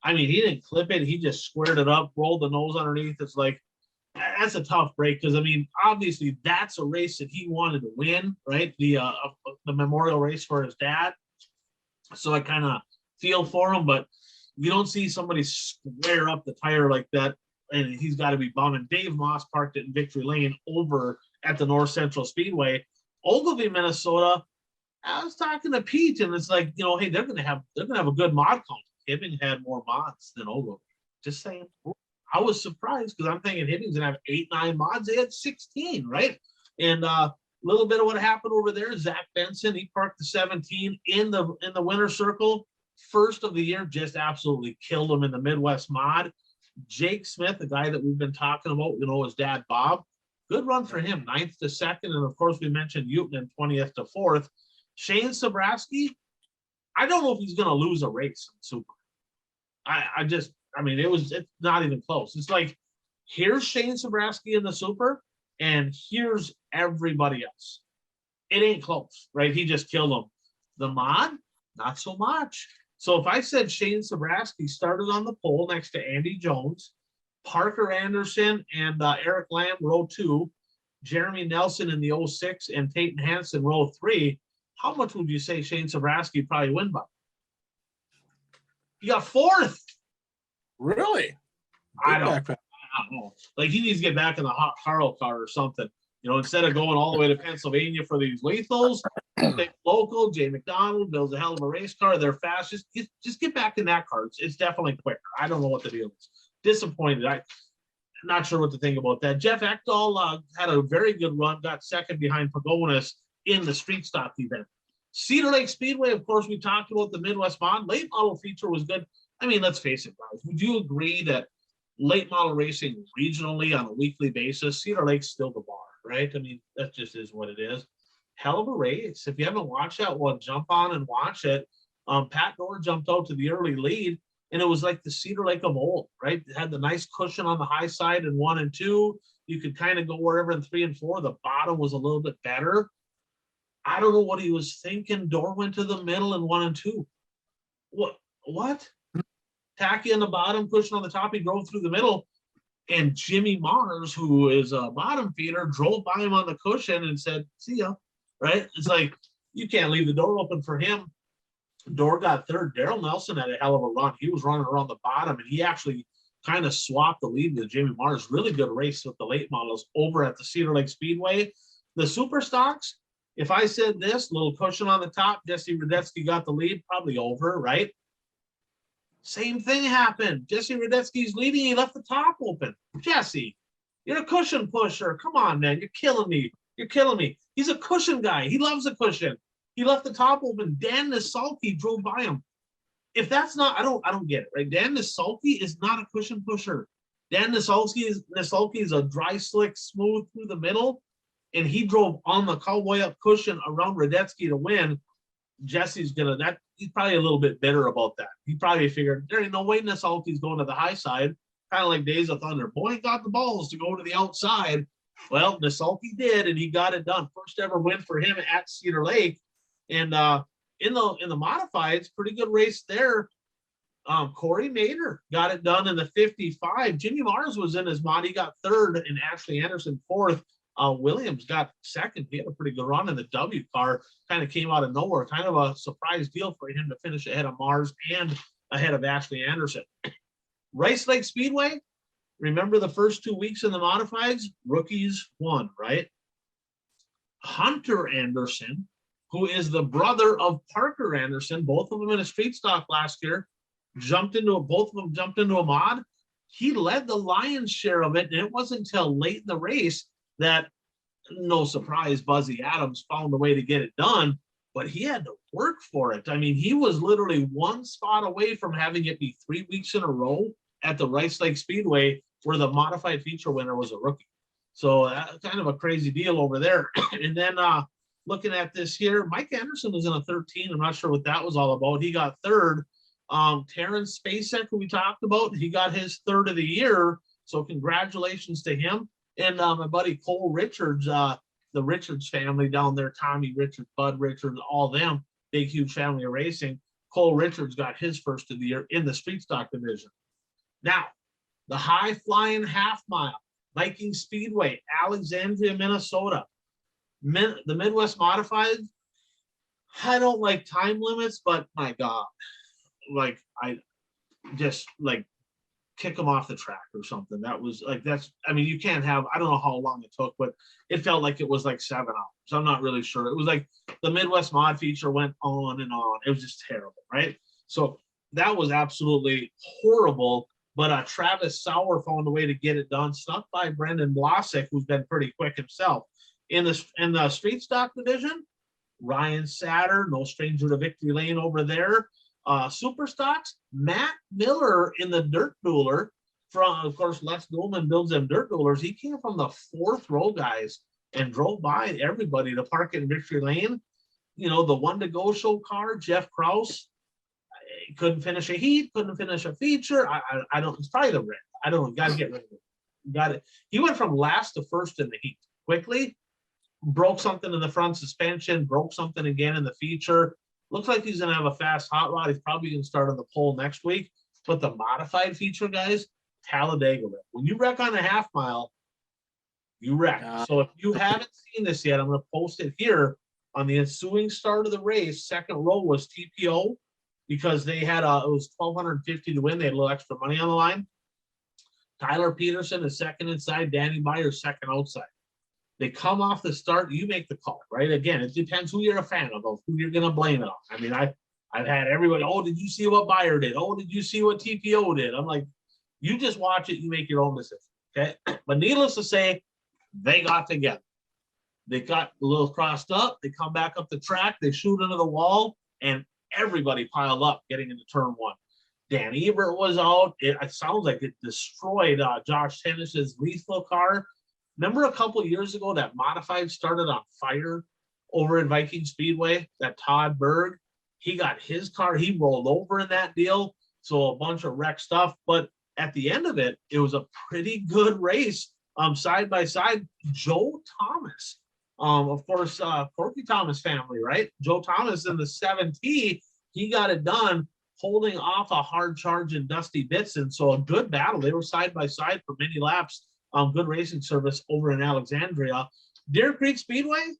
S2: I mean, he didn't clip it. He just squared it up, rolled the nose underneath. It's like, that's a tough break because, I mean, obviously that's a race that he wanted to win, right? The memorial race for his dad. So I kind of feel for him, but you don't see somebody square up the tire like that, and he's got to be bumming. Dave Moss parked it in Victory Lane over at the North Central Speedway. Ogilvie, Minnesota, I was talking to Pete, and it's like, you know, hey, they're gonna have a good mod count. Hibbing had more mods than Ogilvie. Just saying. I was surprised because I'm thinking Hibbing's gonna have 8-9 mods. They had 16, right? And a little bit of what happened over there. Zach Benson, he parked the 17 in the winner's circle. First of the year, just absolutely killed him in the Midwest mod. Jake Smith, the guy that we've been talking about, you know, his dad Bob. Good run for him, 9th to 2nd. And of course, we mentioned Uteman, 20th to 4th. Shane Sobraski, I don't know if he's going to lose a race in Super. I mean, it's not even close. It's like, here's Shane Sobraski in the Super, and here's everybody else. It ain't close, right? He just killed them. The mod, not so much. So if I said Shane Sobraski started on the pole next to Andy Jones, Parker Anderson and Eric Lamb, row 2, Jeremy Nelson in the 06, and Peyton Hansen, row 3, how much would you say Shane Sobraski probably win by? He got 4th.
S1: Really?
S2: I don't know. Like, he needs to get back in the hot Harlow car or something. You know, instead of going all the way to Pennsylvania for these lethals, stay local. Jay McDonald builds a hell of a race car. They're fast. Just get back in that car. It's definitely quicker. I don't know what the deal is. Disappointed. I'm not sure what to think about that. Jeff Ekdahl had a very good run, got 2nd behind Pagonis in the street stock event. Cedar Lake Speedway, of course, we talked about the Midwest Mod. Late model feature was good. I mean, let's face it, guys. Would you agree that late model racing regionally on a weekly basis, Cedar Lake's still the bar, right? I mean, that just is what it is. Hell of a race. If you haven't watched that one, jump on and watch it. Pat Dorr jumped out to the early lead, and it was like the Cedar Lake of old, right? It had the nice cushion on the high side in 1 and 2. You could kind of go wherever in 3 and 4. The bottom was a little bit better. I don't know what he was thinking. Dorr went to the middle in 1 and 2. What? Tacky on the bottom, pushing on the top. He drove through the middle, and Jimmy Mars, who is a bottom feeder, drove by him on the cushion and said, "See ya." Right? It's like, you can't leave the door open for him. Dorr got 3rd. Daryl Nelson had a hell of a run. He was running around the bottom, and he actually kind of swapped the lead with Jimmy Mars. Really good race with the late models over at the Cedar Lake Speedway. The super stocks, if I said this, little cushion on the top, Jesse Radetsky got the lead, probably over, right? Same thing happened. Jesse Radetsky's leading. He left the top open. Jesse, you're a cushion pusher. Come on, man. You're killing me. You're killing me. He's a cushion guy. He loves a cushion. He left the top open. Dan Nisalki drove by him. If that's not, I don't get it, right? Dan Nisalki is not a cushion pusher. Dan Nisalki is a dry, slick, smooth through the middle, and he drove on the cowboy up cushion around Radetsky to win. Jesse's he's probably a little bit bitter about that. He probably figured there ain't no way Nisalki's going to the high side. kind of like Days of Thunder. Boy got the balls to go to the outside. Well, Nissulke did, and he got it done. First ever win for him at Cedar Lake. And in the modifieds, pretty good race there. Corey Nader got it done in the 55. Jimmy Mars was in his mod. He got third, and Ashley Anderson fourth. Williams got second. He had a pretty good run in the W car. Kind of came out of nowhere. Kind of a surprise deal for him to finish ahead of Mars and ahead of Ashley Anderson. Rice Lake Speedway. Remember the first 2 weeks in the modifieds? Rookies won, right? Hunter Anderson, who is the brother of Parker Anderson, both of them in a street stock last year, both of them jumped into a mod. He led the lion's share of it, and it wasn't until late in the race that, no surprise, Buzzy Adams found a way to get it done, but he had to work for it. I mean, he was literally one spot away from having it be 3 weeks in a row at the Rice Lake Speedway, where the modified feature winner was a rookie. So kind of a crazy deal over there. And then looking at this here, Mike Anderson was in a 13. I'm not sure what that was all about. He got third. Terrence Spacek, who we talked about, he got his third of the year. So congratulations to him. And my buddy Cole Richards, the Richards family down there, Tommy Richards, Bud Richards, all them, big, huge family of racing. Cole Richards got his first of the year in the street stock division. Now, the high flying half mile, Viking Speedway, Alexandria, Minnesota. The Midwest Modified. I don't like time limits, but my God, like I just like kick them off the track or something. That was like, I mean, you can't have, I don't know how long it took, but it felt like it was like 7 hours. I'm not really sure. It was like the Midwest Mod feature went on and on. It was just terrible, right? So that was absolutely horrible. But Travis Sauer found a way to get it done, snuck by Brendan Blasick, who's been pretty quick himself. In the street stock division, Ryan Satter, no stranger to victory lane over there. Super stocks, Matt Miller in the dirt dueler from, of course, Les Duelman builds them dirt duelers. He came from the 4th row, guys, and drove by everybody to park in victory lane. You know, the one to go show car, Jeff Krause. Couldn't finish a heat, couldn't finish a feature. I don't, it's probably the red. I don't know. Got to get rid of it. Got it. He went from last to first in the heat quickly, broke something in the front suspension, broke something again in the feature. Looks like he's going to have a fast hot rod. He's probably going to start on the pole next week. But the modified feature, guys, Talladega. When you wreck on a half mile, you wreck. So if you haven't seen this yet, I'm going to post it here. On the ensuing start of the race, second row was TPO. Because they had it was $1,250 to win. They had a little extra money on the line. Tyler Peterson is second inside. Danny Meyer second outside. They come off the start. You make the call, right? Again, it depends who you're a fan of, who you're going to blame it on. I mean, I've had everybody. Oh, did you see what Meyer did? Oh, did you see what TPO did? I'm like, you just watch it. You make your own decision. Okay. But needless to say, they got together. They got a little crossed up. They come back up the track. They shoot into the wall, and everybody piled up getting into turn 1. Dan Ebert was out. It sounds like it destroyed Josh Tennis's lethal car. Remember a couple of years ago that modified started on fire over in Viking Speedway, that Todd Berg? He got his car. He rolled over in that deal. So a bunch of wreck stuff. But at the end of it, it was a pretty good race. Side by side, Joe Thomas. Of course, Corky Thomas family, right? Joe Thomas in the 7T, he got it done holding off a hard charge in Dusty Bitson. So a good battle. They were side by side for many laps. Good racing service over in Alexandria. Deer Creek Speedway,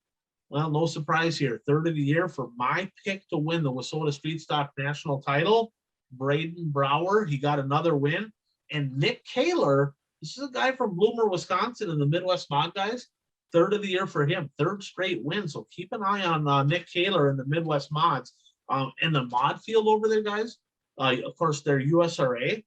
S2: well, no surprise here. Third of the year for my pick to win the Wissota Street Stock National title, Braden Brower. He got another win. And Nick Kaler, this is a guy from Bloomer, Wisconsin in the Midwest Mod, guys. Third of the year for him, third straight win. So keep an eye on Nick Kaler in the Midwest Mods. In the mod field over there, guys, of course, they're USRA,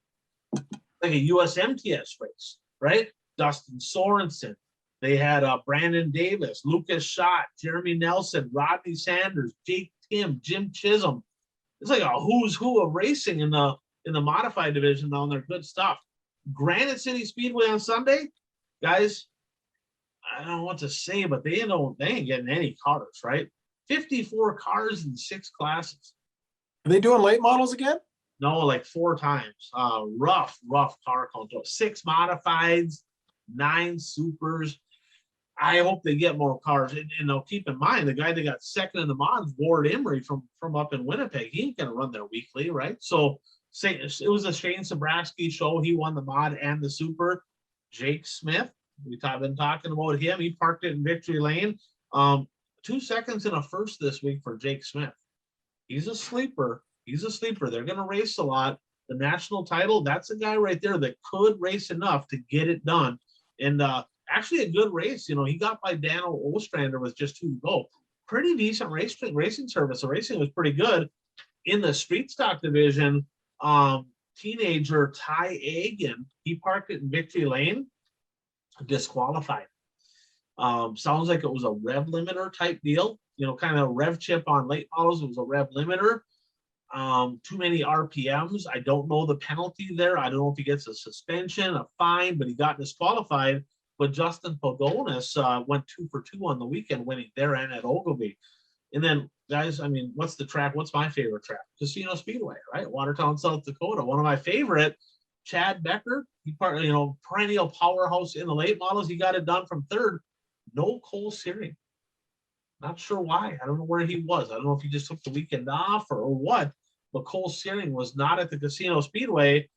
S2: like a USMTS race, right? Dustin Sorensen. They had Brandon Davis, Lucas Schott, Jeremy Nelson, Rodney Sanders, Jake Tim, Jim Chisholm. It's like a who's who of racing in the modified division down there. Good stuff. Granite City Speedway on Sunday, guys. I don't know what to say, but they ain't getting any cars, right? 54 cars in 6 classes.
S1: Are they doing late models again?
S2: No, like 4 times. Rough car count. 6 modifieds, 9 supers. I hope they get more cars. And they'll keep in mind the guy that got second in the mods, Ward Emery from up in Winnipeg. He ain't gonna run there weekly, right? So say it was a Shane Sabraski show. He won the mod and the super. Jake Smith, we've been talking about him. He parked it in Victory Lane. 2 seconds and a first this week for Jake Smith. He's a sleeper. They're gonna race a lot. The national title, that's a guy right there that could race enough to get it done. And actually a good race. You know, he got by Daniel Ostrander with just 2 to go. Pretty decent racing service. The racing was pretty good. In the street stock division, teenager Ty Agan, he parked it in Victory Lane, disqualified. Sounds like it was a rev limiter type deal, you know, kind of rev chip on late models. It was a rev limiter. Too many RPMs. I don't know the penalty there. I don't know if he gets a suspension, a fine, but he got disqualified. But Justin Podonis went 2 for 2 on the weekend, winning there and at Ogilvy. And then, guys, I mean, what's the track? What's my favorite track? Casino Speedway, right? Watertown, South Dakota. One of my favorite. Chad Becker, he part, you know, perennial powerhouse in the late models. He got it done from 3rd. No Cole Searing. Not sure why. I don't know where he was. I don't know if he just took the weekend off or what. But Cole Searing was not at the Casino Speedway.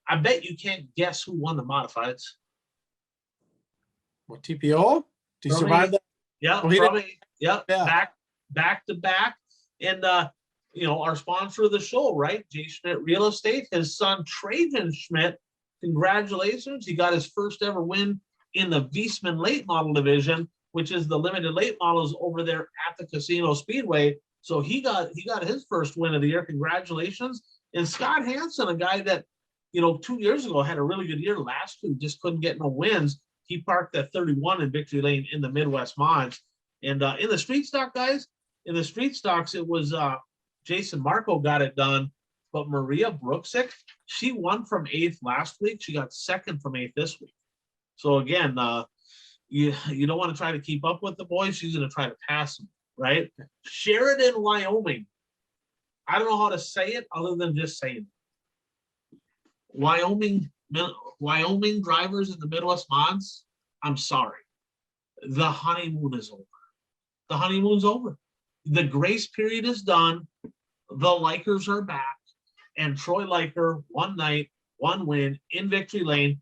S2: I bet you can't guess who won the modifieds.
S1: What, TPO? Did he survive that?
S2: Yeah,
S1: Oh,
S2: probably. Yeah,
S1: yeah.
S2: Back to back. And you know, our sponsor of the show, right? J. Schmidt Real Estate, his son Trajan Schmidt. Congratulations. He got his first ever win in the Viessmann late model division, which is the limited late models over there at the Casino Speedway. So he got his first win of the year. Congratulations. And Scott Hansen, a guy that, you know, 2 years ago had a really good year. Last year just couldn't get no wins. He parked at 31 in Victory Lane in the Midwest mods. And in the street stock, guys, in the street stocks, it was Jason Marco got it done. But Maria Brooksick, she won from 8th last week. She got 2nd from 8th this week. So again, you don't want to try to keep up with the boys. She's going to try to pass them, right? Sheridan, Wyoming. I don't know how to say it other than just saying it. Wyoming drivers in the Midwest mods, I'm sorry. The honeymoon is over. The honeymoon's over. The grace period is done. The Likers are back. And Troy Liker, 1 night, 1 win in Victory Lane.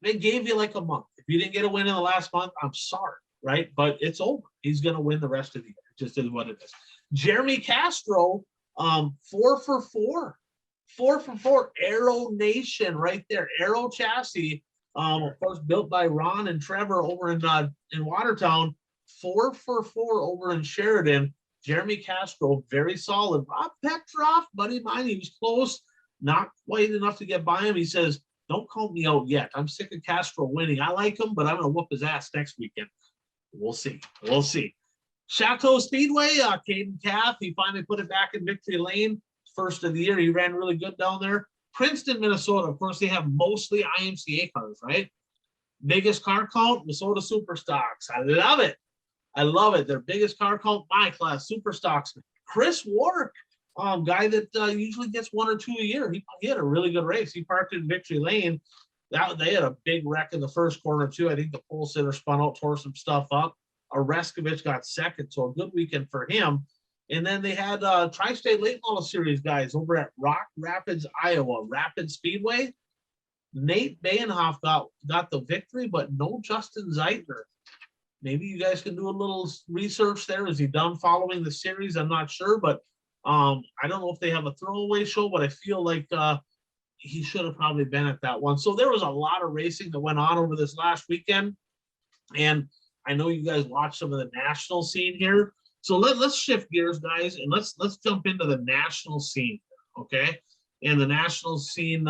S2: They gave you like a month. If you didn't get a win in the last month, I'm sorry, right? But it's over. He's going to win the rest of the year. It just is what it is. Jeremy Castro, 4 for 4. 4 for 4. Aero Nation right there. Aero chassis, of course, built by Ron and Trevor over in Watertown. 4 for 4 over in Sheridan. Jeremy Castro, very solid. Rob Petroff, buddy of mine, he was close. Not quite enough to get by him. He says, don't call me out yet. I'm sick of Castro winning. I like him, but I'm going to whoop his ass next weekend. We'll see. We'll see. Chateau Speedway, Caden Cath, he finally put it back in Victory Lane. First of the year, he ran really good down there. Princeton, Minnesota, of course, they have mostly IMCA cars, right? Biggest car count, Minnesota Superstocks. I love it. I love it. Their biggest car count, my class, Superstocks. Chris Warwick, guy that usually gets 1 or 2 a year. He had a really good race. He parked in Victory Lane. They had a big wreck in the first corner, too. I think the pole sitter spun out, tore some stuff up. Oreskovich got 2nd, so a good weekend for him. And then they had Tri-State Late Model Series guys over at Rock Rapids, Iowa, Rapid Speedway. Nate Bayenhoff got the victory, but no Justin Zeitler. Maybe you guys can do a little research there. Is he done following the series? I'm not sure, but I don't know if they have a throwaway show, but I feel like he should have probably been at that one. So there was a lot of racing that went on over this last weekend. And I know you guys watched some of the national scene here. So let's shift gears, guys, and let's jump into the national scene, okay? And the national scene,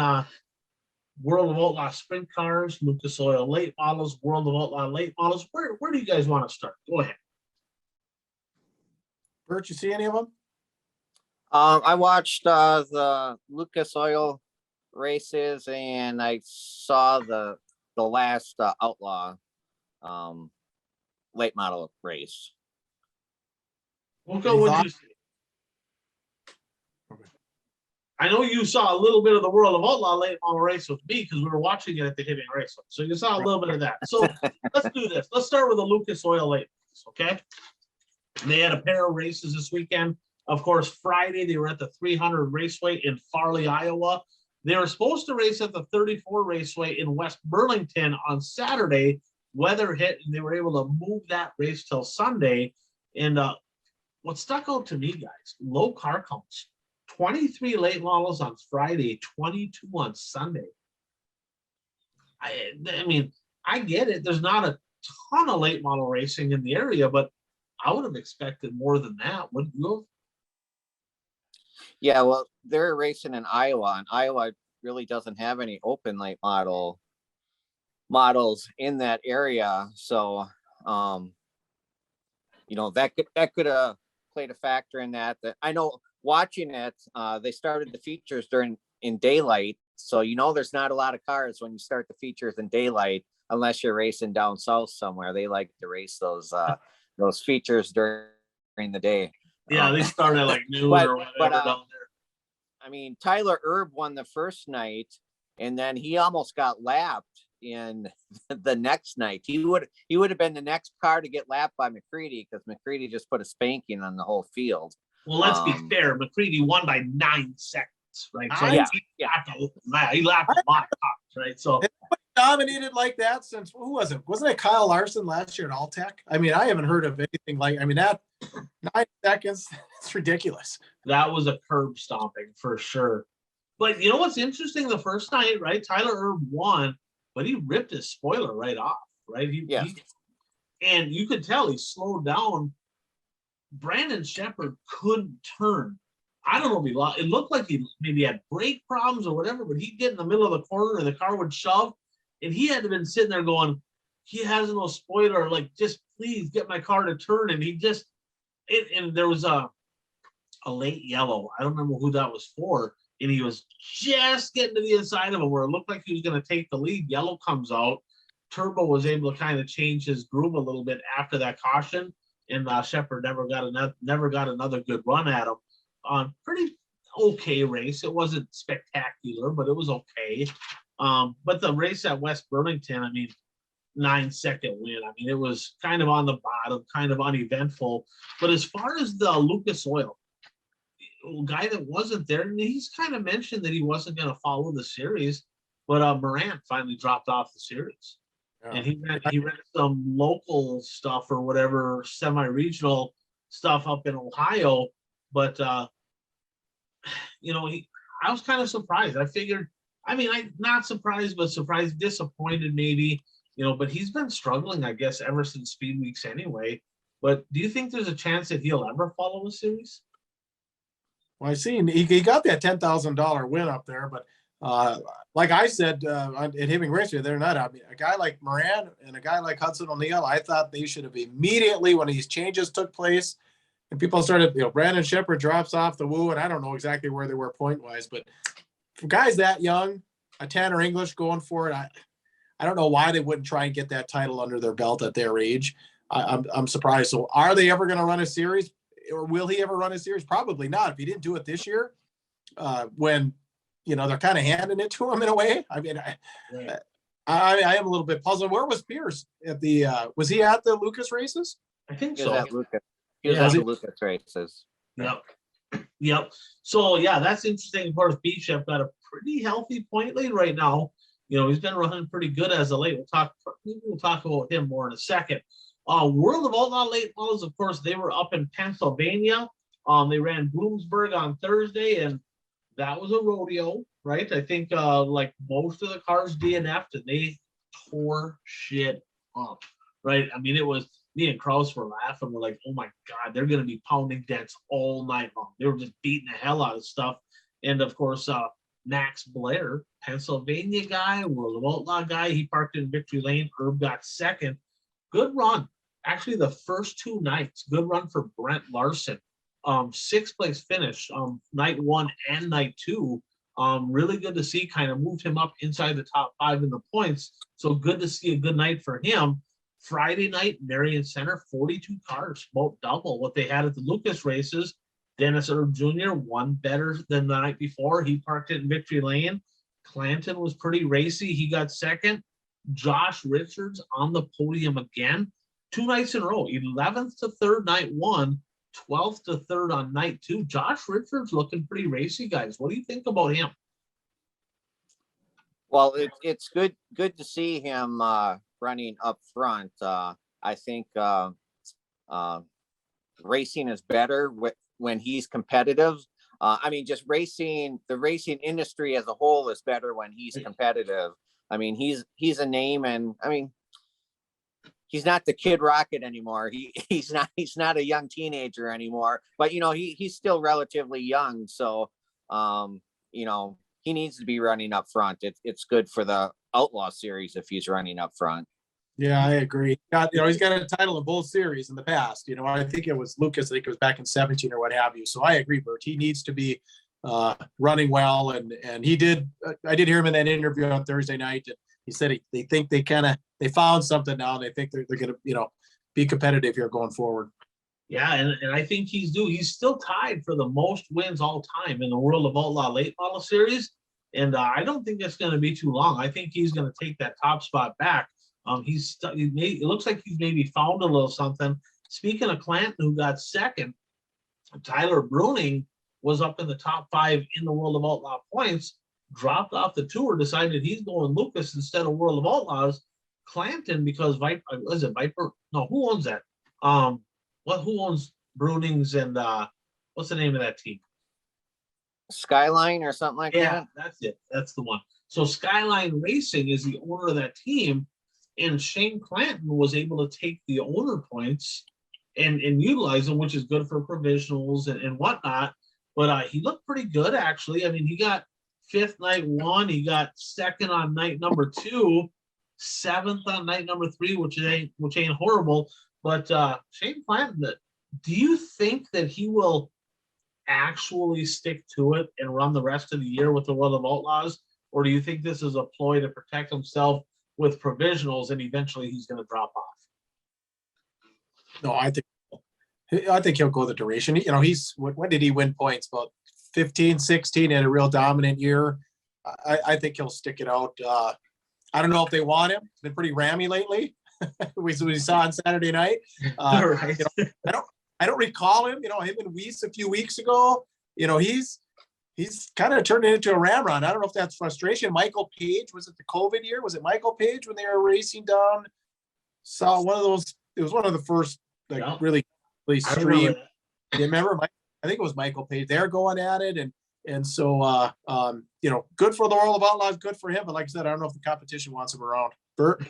S2: World of Outlaw Sprint Cars, Lucas Oil Late Models, World of Outlaw Late Models. Where do you guys want to start? Go ahead.
S1: Bert, you see any of them?
S3: I watched the Lucas Oil races, and I saw the last Outlaw late model race.
S2: What did you see? I know you saw a little bit of the World of Outlaw late model race with me because we were watching it at the Hibbing Raceway. So you saw a little bit of that. So let's do this. Let's start with the Lucas Oil late models, okay? They had a pair of races this weekend. Of course, Friday, they were at the 300 Raceway in Farley, Iowa. They were supposed to race at the 34 Raceway in West Burlington on Saturday. Weather hit, and they were able to move that race till Sunday. And what stuck out to me, guys, low car counts. 23 late models on Friday, 22 on Sunday. I mean, I get it. There's not a ton of late model racing in the area, but I would have expected more than that. Wouldn't you?
S3: Yeah, well, they're racing in Iowa, and Iowa really doesn't have any open late models in that area. So, that could have played a factor in that. That I know watching it, they started the features in daylight. So, there's not a lot of cars when you start the features in daylight, unless you're racing down south somewhere. They like to race those features during the day.
S2: Yeah, they started at like noon or whatever down there.
S3: I mean, Tyler Erb won the first night, and then he almost got lapped in the next night. He would have been the next car to get lapped by McCready, because McCready just put a spanking on the whole field.
S2: Well, let's be fair. McCready won by 9 seconds, right? So he lapped a lot, right? So
S1: dominated like that since, who was it? Wasn't it Kyle Larson last year at Alltech? I mean, I haven't heard of anything like, that 9 seconds, it's ridiculous.
S2: That was a curb stomping for sure. But you know what's interesting? The first night, right? Tyler Erb won, but he ripped his spoiler right off, right? And you could tell he slowed down. Brandon Shepherd couldn't turn. I don't know if it looked like he maybe had brake problems or whatever, but he'd get in the middle of the corner and the car would shove. And he had to been sitting there going, he has no spoiler, like, just please get my car to turn. And and there was a late yellow. I don't remember who that was for. And he was just getting to the inside of him where it looked like he was going to take the lead. Yellow comes out. Turbo was able to kind of change his groove a little bit after that caution. And Shepherd never got another good run at him. On pretty okay race. It wasn't spectacular, but it was okay. But the race at West Burlington, 9-second win. It was kind of on the bottom, kind of uneventful. But as far as the Lucas Oil, guy that wasn't there, and he's kind of mentioned that he wasn't going to follow the series, but Morant finally dropped off the series. Yeah. And he ran some local stuff or whatever, semi-regional stuff up in Ohio. But I was kind of surprised. I figured, I'm not surprised, but surprised, disappointed maybe, but he's been struggling, I guess, ever since Speed Weeks anyway. But do you think there's a chance that he'll ever follow a series?
S1: Well, I seen he got that $10,000 win up there, but like I said at Hibbing Raceway, they're not. A guy like Moran and a guy like Hudson O'Neal, I thought they should have immediately, when these changes took place, and people started, Brandon Shepherd drops off the woo, and I don't know exactly where they were point wise, but for guys that young, a Tanner English going for it, I don't know why they wouldn't try and get that title under their belt at their age. I'm surprised. So are they ever going to run a series, or will he ever run a series? Probably not. If he didn't do it this year, when they're kind of handing it to him in a way. I am a little bit puzzled. Where was Pierce at the? Was he at the Lucas races?
S2: I think
S3: so. He was at the Lucas races.
S2: Yep. So yeah, that's interesting. Of course, B-Chef got a pretty healthy point lead right now. He's been running pretty good as of late. We'll talk about him more in a second. World of Outlaw late models, of course, they were up in Pennsylvania. They ran Bloomsburg on Thursday, and that was a rodeo, right? I think like most of the cars DNF'd, and they tore shit up, right? It was, me and Kraus were laughing. We're like, oh my God, they're going to be pounding dents all night long. They were just beating the hell out of stuff. And of course, Max Blair, Pennsylvania guy, World of Outlaw guy, he parked in Victory Lane. Herb got second. Good run. Actually, the first 2 nights, good run for Brent Larson. 6th place finish, night 1 and night 2. Really good to see, kind of moved him up inside the top 5 in the points. So good to see a good night for him. Friday night, Marion Center, 42 cars, about double what they had at the Lucas races. Dennis Erb Jr. won better than the night before. He parked it in Victory Lane. Clanton was pretty racy. He got second. Josh Richards on the podium again, 2 nights in a row, 11th to 3rd night one, 12th to 3rd on night two. Josh Richards looking pretty racy, guys. What do you think about him?
S3: Well, it's good to see him running up front. I think racing is better when he's competitive. I mean, just racing, the racing industry as a whole is better when he's competitive. I mean, he's a name, and I mean, he's not the Kid Rocket anymore. He's not a young teenager anymore, but you know, he's still relatively young. So, you know, he needs to be running up front. It's good for the Outlaw series if he's running up front.
S1: Yeah, I agree. He's got a title in both series in the past. You know, I think it was Lucas. I think it was back in 17 or what have you. So I agree, Bert. He needs to be running well, and he did. I did hear him in that interview on Thursday night, and he said they think they found something now. They think they're going to be competitive here going forward.
S2: Yeah, and I think he's due. He's still tied for the most wins all time in the World of Outlaw Late Model Series, and I don't think it's going to be too long. I think he's going to take that top spot back. It looks like he's maybe found a little something. Speaking of Clanton, who got second, Tyler Bruning was up in the top 5 in the World of Outlaw points, dropped off the tour, decided he's going Lucas instead of World of Outlaws. Clanton, because Viper? No, who owns that? Who owns Brunings and what's the name of that team?
S3: Skyline or something like that?
S2: Yeah, that's it. That's the one. So Skyline Racing is the owner of that team, and Shane Clanton was able to take the owner points and utilize them, which is good for provisionals and whatnot. But he looked pretty good, actually. I mean, he got 5th night 1, he got 2nd on night number 2, 7th on night number 3, which ain't horrible. But Shane Clanton, do you think that he will actually stick to it and run the rest of the year with the World of Outlaws, or do you think this is a ploy to protect himself with provisionals and eventually he's going to drop off?
S1: No, I think he'll go the duration. You know, when did he win points? About 15, 16, in a real dominant year. I think he'll stick it out. I don't know if they want him. He's been pretty rammy lately. we saw on Saturday night.
S2: Right.
S1: I don't recall him. You know, him and Weiss a few weeks ago. You know, he's kind of turned it into a ramrod. I don't know if that's frustration. Michael Page, was it the COVID year? Was it Michael Page when they were racing down? Saw one of those. It was one of the first really stream. You remember? I think it was Michael Page. They're going at it, and so good for the World of Outlaws, good for him. But like I said, I don't know if the competition wants him around. Bert.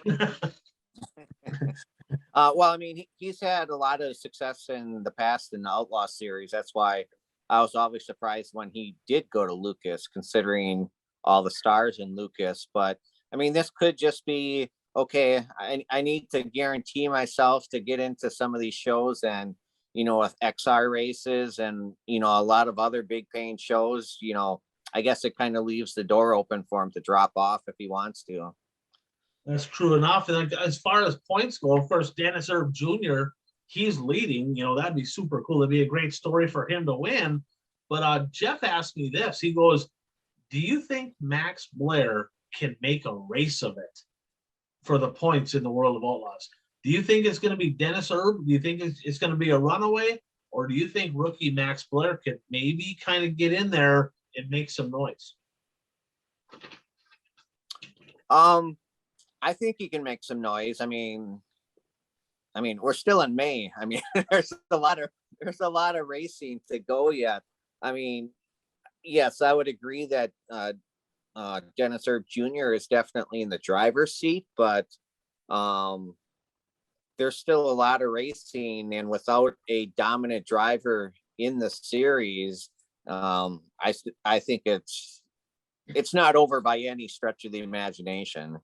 S3: Well, I mean, he's had a lot of success in the past in the Outlaw series. That's why I was always surprised when he did go to Lucas, considering all the stars in Lucas. But I mean, this could just be, okay, I need to guarantee myself to get into some of these shows, and, you know, with XR races and, you know, a lot of other big paying shows, you know, I guess it kind of leaves the door open for him to drop off if he wants to.
S2: That's true enough. And as far as points go, of course, Dennis Erb Jr., he's leading. You know, that'd be super cool. It'd be a great story for him to win. But Jeff asked me this. He goes, do you think Max Blair can make a race of it for the points in the World of Outlaws? Do you think it's going to be Dennis Erb? Do you think it's going to be a runaway? Or do you think rookie Max Blair could maybe kind of get in there and make some noise?
S3: I think he can make some noise. I mean, we're still in May. I mean, there's a lot of racing to go yet. I mean, yes, I would agree that Dennis Erb Jr. is definitely in the driver's seat, but there's still a lot of racing, and without a dominant driver in the series, I think it's not over by any stretch of the imagination.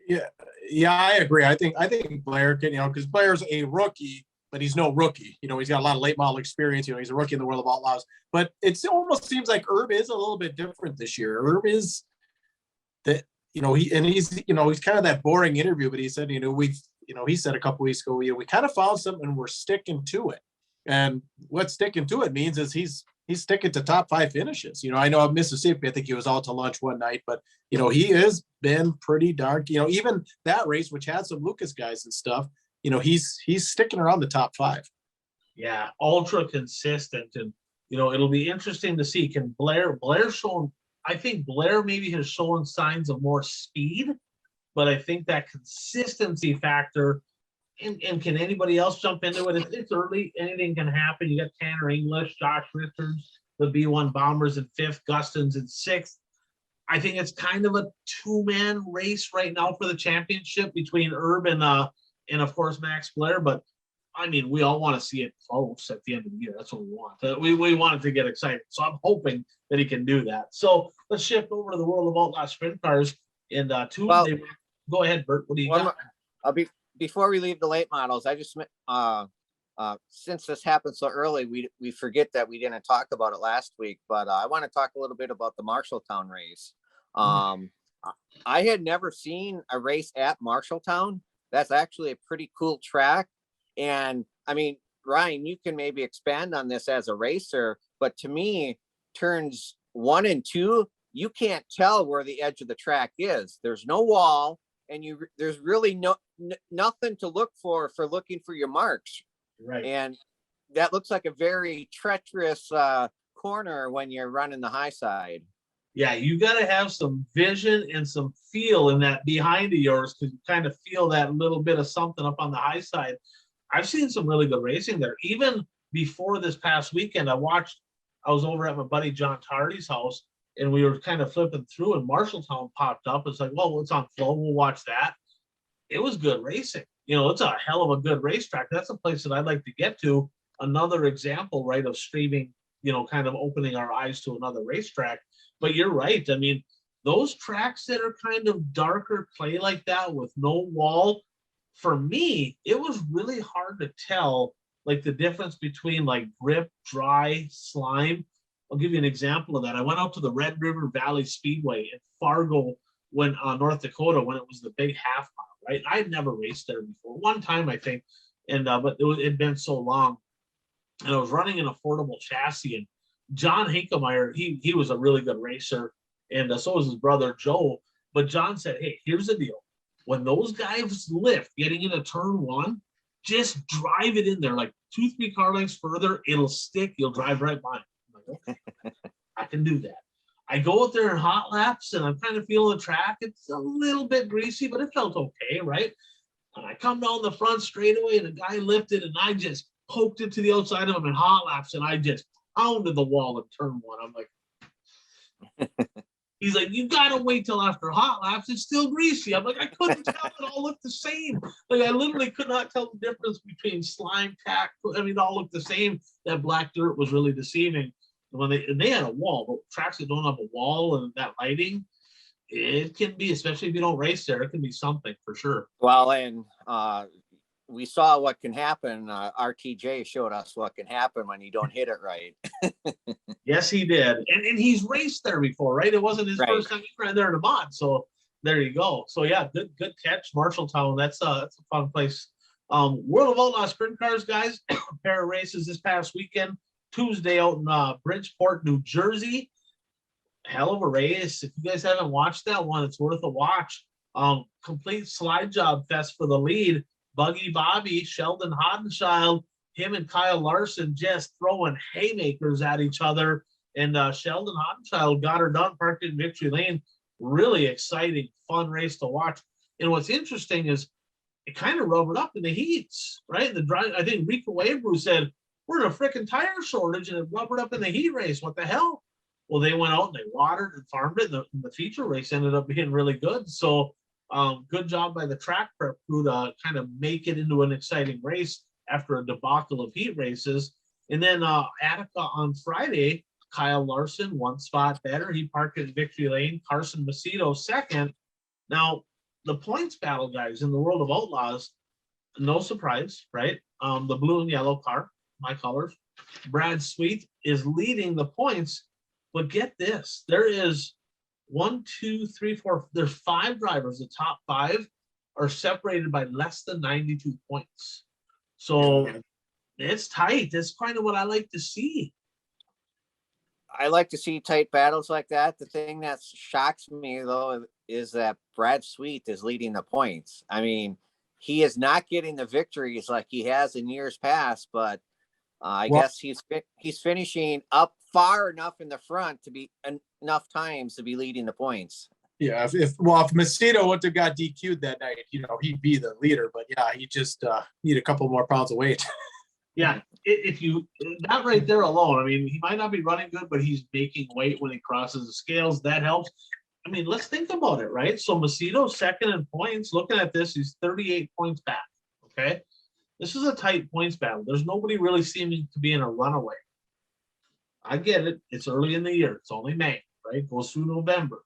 S1: Yeah, I agree. I think Blair can, because Blair's a rookie, but he's no rookie. You know, he's got a lot of late model experience. You know, he's a rookie in the World of Outlaws. But it almost seems like Erb is a little bit different this year. Erb is that, he's kind of that boring interview, but he said, he said a couple weeks ago, we kind of found something and we're sticking to it. And what sticking to it means is he's sticking to top 5 finishes. You know, I know Mississippi, I think he was out to lunch one night, but you know, he has been pretty dark, you know, even that race, which had some Lucas guys and stuff, you know, he's sticking around the top 5.
S2: Yeah, ultra consistent. And you know, it'll be interesting to see, can Blair shown, I think Blair maybe has shown signs of more speed, but I think that consistency factor, and can anybody else jump into it? It's early, anything can happen. You got Tanner English, Josh Richards, the B1 Bombers in 5th, Gustins in 6th. I think it's kind of a 2-man race right now for the championship between Herb and of course Max Blair. But I mean, we all want to see it close at the end of the year. That's what we want. We want it to get excited. So I'm hoping that he can do that. So let's shift over to the World of Outlaw Sprint Cars. And Tuesday, well, go ahead, Bert. What do you got?
S3: Before we leave the late models, I just since this happened so early, we forget that we didn't talk about it last week. But I want to talk a little bit about the Marshalltown race. I had never seen a race at Marshalltown. That's actually a pretty cool track. And I mean, Ryan, you can maybe expand on this as a racer, but to me, turns 1 and 2, you can't tell where the edge of the track is. There's no wall, and there's really nothing to look for looking for your marks.
S2: Right.
S3: And that looks like a very treacherous corner when you're running the high side.
S2: Yeah, you got to have some vision and some feel in that behind of yours, because you kind of feel that little bit of something up on the high side. I've seen some really good racing there. Even before this past weekend, I was over at my buddy John Tardy's house, and we were kind of flipping through, and Marshalltown popped up. It's like, well, it's on Flow. We'll watch that. It was good racing. You know, it's a hell of a good racetrack. That's a place that I'd like to get to. Another example, right, of streaming, you know, kind of opening our eyes to another racetrack. But you're right. I mean, those tracks that are kind of darker clay like that with no wall, for me, it was really hard to tell like the difference between like grip, dry, slime. I'll give you an example of that. I went out to the Red River Valley Speedway in Fargo, North Dakota, when it was the big half mile, right? I had never raced there before. One time, I think, and but it'd been so long. And I was running an affordable chassis, and John Hinkemeyer, he was a really good racer, and so was his brother Joe. But John said, hey, here's the deal. When those guys lift getting into turn 1, just drive it in there like 2-3 car lengths further. It'll stick. You'll drive right by it. I'm like, okay, I can do that. I go out there in hot laps, and I'm kind of feeling the track. It's a little bit greasy, but it felt okay, right? And I come down the front straightaway, and the guy lifted, and I just poked it to the outside of him in hot laps, and I just pounded the wall in turn 1. I'm like, he's like, you gotta wait till after hot laps. It's still greasy. I'm like, I couldn't tell. It all looked the same. Like, I literally could not tell the difference between slime, tack. I mean, it all looked the same. That black dirt was really deceiving. When they had a wall, but tracks that don't have a wall and that lighting, it can be, especially if you don't race there, it can be something for sure.
S3: Well, and we saw what can happen. RTJ showed us what can happen when you don't hit it right.
S2: Yes, he did. And he's raced there before, right? It wasn't his first time he ran there in a mod. So there you go. So yeah, good catch, Marshalltown. That's a fun place. World of Outlaw Sprint Cars, guys. A pair of races this past weekend. Tuesday out in Bridgeport, New Jersey. Hell of a race. If you guys haven't watched that one, it's worth a watch. Complete slide job fest for the lead. Buggy Bobby, Sheldon Hodenschild, him and Kyle Larson just throwing haymakers at each other. And Sheldon Hodenschild got her done, parked in victory lane. Really exciting, fun race to watch. And what's interesting is it kind of rubbered up in the heats, right? I think Rico Abreu said, we're in a freaking tire shortage, and it rubbered up in the heat race. What the hell? Well, they went out and they watered and farmed it. And the feature race ended up being really good. So good job by the track prep crew to kind of make it into an exciting race after a debacle of heat races. And then Attica on Friday, Kyle Larson, 1 spot better. He parked in victory lane. Carson Macedo, 2nd. Now, the points battle, guys, in the World of Outlaws, no surprise, right? The blue and yellow car, my colors. Brad Sweet is leading the points, but get this, there is 1, 2, 3, 4, there's 5 drivers. The top 5 are separated by less than 92 points. So It's tight. That's kind of what I like to see.
S3: I like to see tight battles like that. The thing that shocks me, though, is that Brad Sweet is leading the points. I mean, he is not getting the victories like he has in years past, but I guess he's finishing up far enough in the front to be enough times to be leading the points.
S1: Yeah, if Macedo would have got DQ'd that night, he'd be the leader. But yeah, he just need a couple more pounds of weight.
S2: Yeah, if you that right there alone, I mean, he might not be running good, but he's making weight when he crosses the scales. That helps. I mean, let's think about it, right? So Macedo's second in points. Looking at this, he's 38 points back. Okay, this is a tight points battle. There's nobody really seeming to be in a runaway. I get it. It's early in the year. It's only May, right? Goes through November.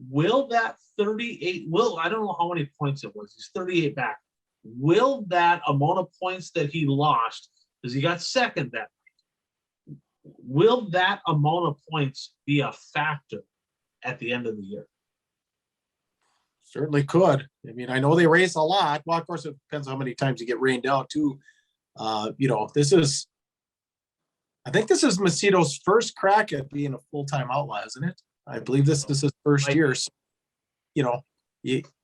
S2: Will that 38? I don't know how many points it was. He's 38 back. Will that amount of points that he lost, because he got second that night, will that amount of points be a factor at the end of the year?
S1: Certainly could. I mean, I know they race a lot. Well, of course, it depends how many times you get rained out too. I think this is Macedo's first crack at being a full-time outlaw, isn't it? I believe this is his first year. So,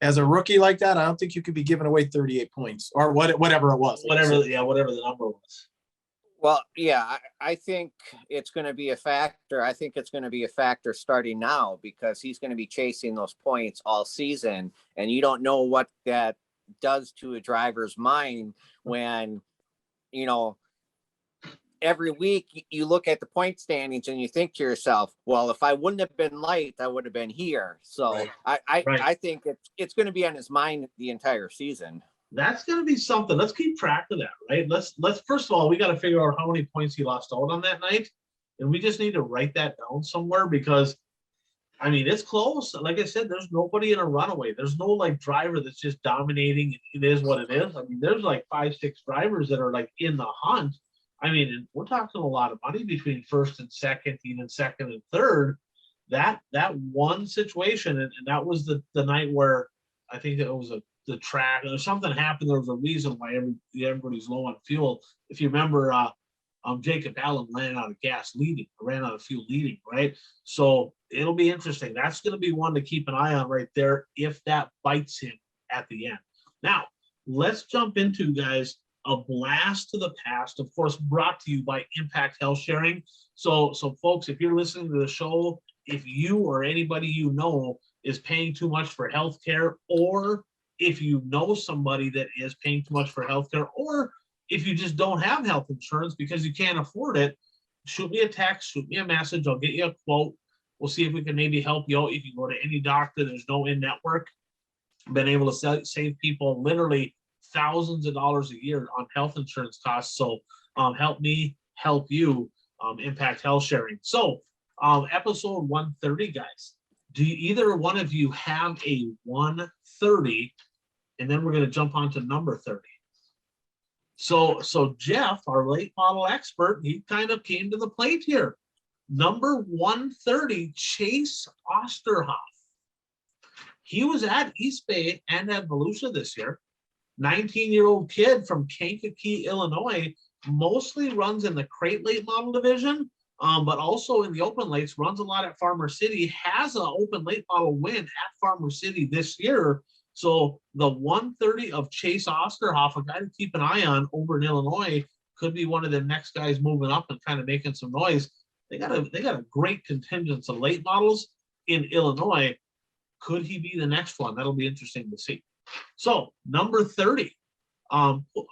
S1: as a rookie like that, I don't think you could be giving away 38 points or whatever it was.
S2: Whatever the number was.
S3: Well, yeah, I think it's going to be a factor. I think it's going to be a factor starting now because he's going to be chasing those points all season. And you don't know what that does to a driver's mind when, every week you look at the point standings and you think to yourself, well, if I wouldn't have been light, I would have been here. So right. I think it's going to be on his mind the entire season.
S2: That's going to be something. Let's keep track of that, right? Let's first of all, we got to figure out how many points he lost out on that night. And we just need to write that down somewhere because, I mean, it's close. Like I said, there's nobody in a runaway. There's no like driver that's just dominating. It is what it is. I mean, there's like 5-6 drivers that are like in the hunt. I mean, we're talking a lot of money between first and second, even second and third. That one situation, and that was the night where I think it was the track or something happened. There was a reason why everybody's low on fuel. If you remember, Jacob Allen ran out of fuel leading, right? So it'll be interesting. That's going to be one to keep an eye on right there if that bites him at the end. Now, let's jump into, guys, a blast to the past, of course, brought to you by Impact Health Sharing. So folks, if you're listening to the show, if you or anybody you know is paying too much for healthcare, or if you know somebody that is paying too much for healthcare, or if you just don't have health insurance because you can't afford it, shoot me a text, shoot me a message. I'll get you a quote. We'll see if we can maybe help you out. If you go to any doctor, there's no in-network. Been able to save people literally thousands of dollars a year on health insurance costs. So help me help you, Impact Health Sharing. So episode 130, guys. Do either one of you have a 130? And then we're going to jump on to number 30. So Jeff, our late model expert, he kind of came to the plate here. Number 130, Chase Osterhoff. He was at East Bay and at Volusia this year. 19-year-old kid from Kankakee, Illinois, mostly runs in the crate late model division, but also in the open lates, runs a lot at Farmer City, has an open late model win at Farmer City this year. So the 130 of Chase Osterhoff, a guy to keep an eye on over in Illinois, could be one of the next guys moving up and kind of making some noise. They got a great contingent of late models in Illinois. Could he be the next one? That'll be interesting to see. So number 30,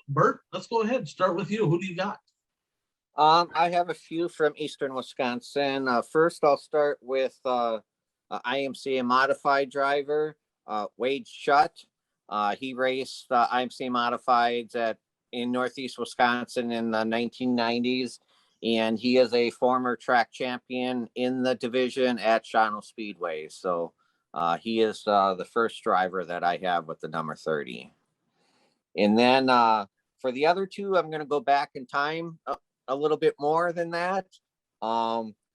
S2: Bert, let's go ahead and start with you. Who do you got?
S3: I have a few from Eastern Wisconsin. First, I'll start with IMCA modified driver, Wade Schutt. He raced IMCA modifieds in Northeast Wisconsin in the 1990s, and he is a former track champion in the division at Shawano Speedway. So he is the first driver that I have with the number 30. And then for the other two, I'm going to go back in time a little bit more than that.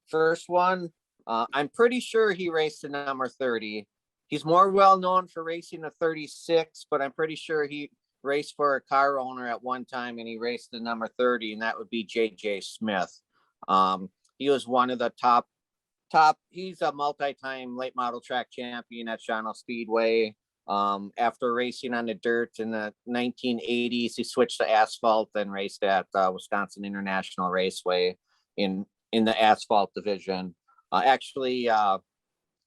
S3: First one, I'm pretty sure he raced the number 30. He's more well known for racing a 36, but I'm pretty sure he raced for a car owner at one time, and he raced the number 30, and that would be J.J. Smith. He was one of the top. He's a multi-time late model track champion at Shawano Speedway. After racing on the dirt in the 1980s, he switched to asphalt and raced at Wisconsin International Raceway in the asphalt division.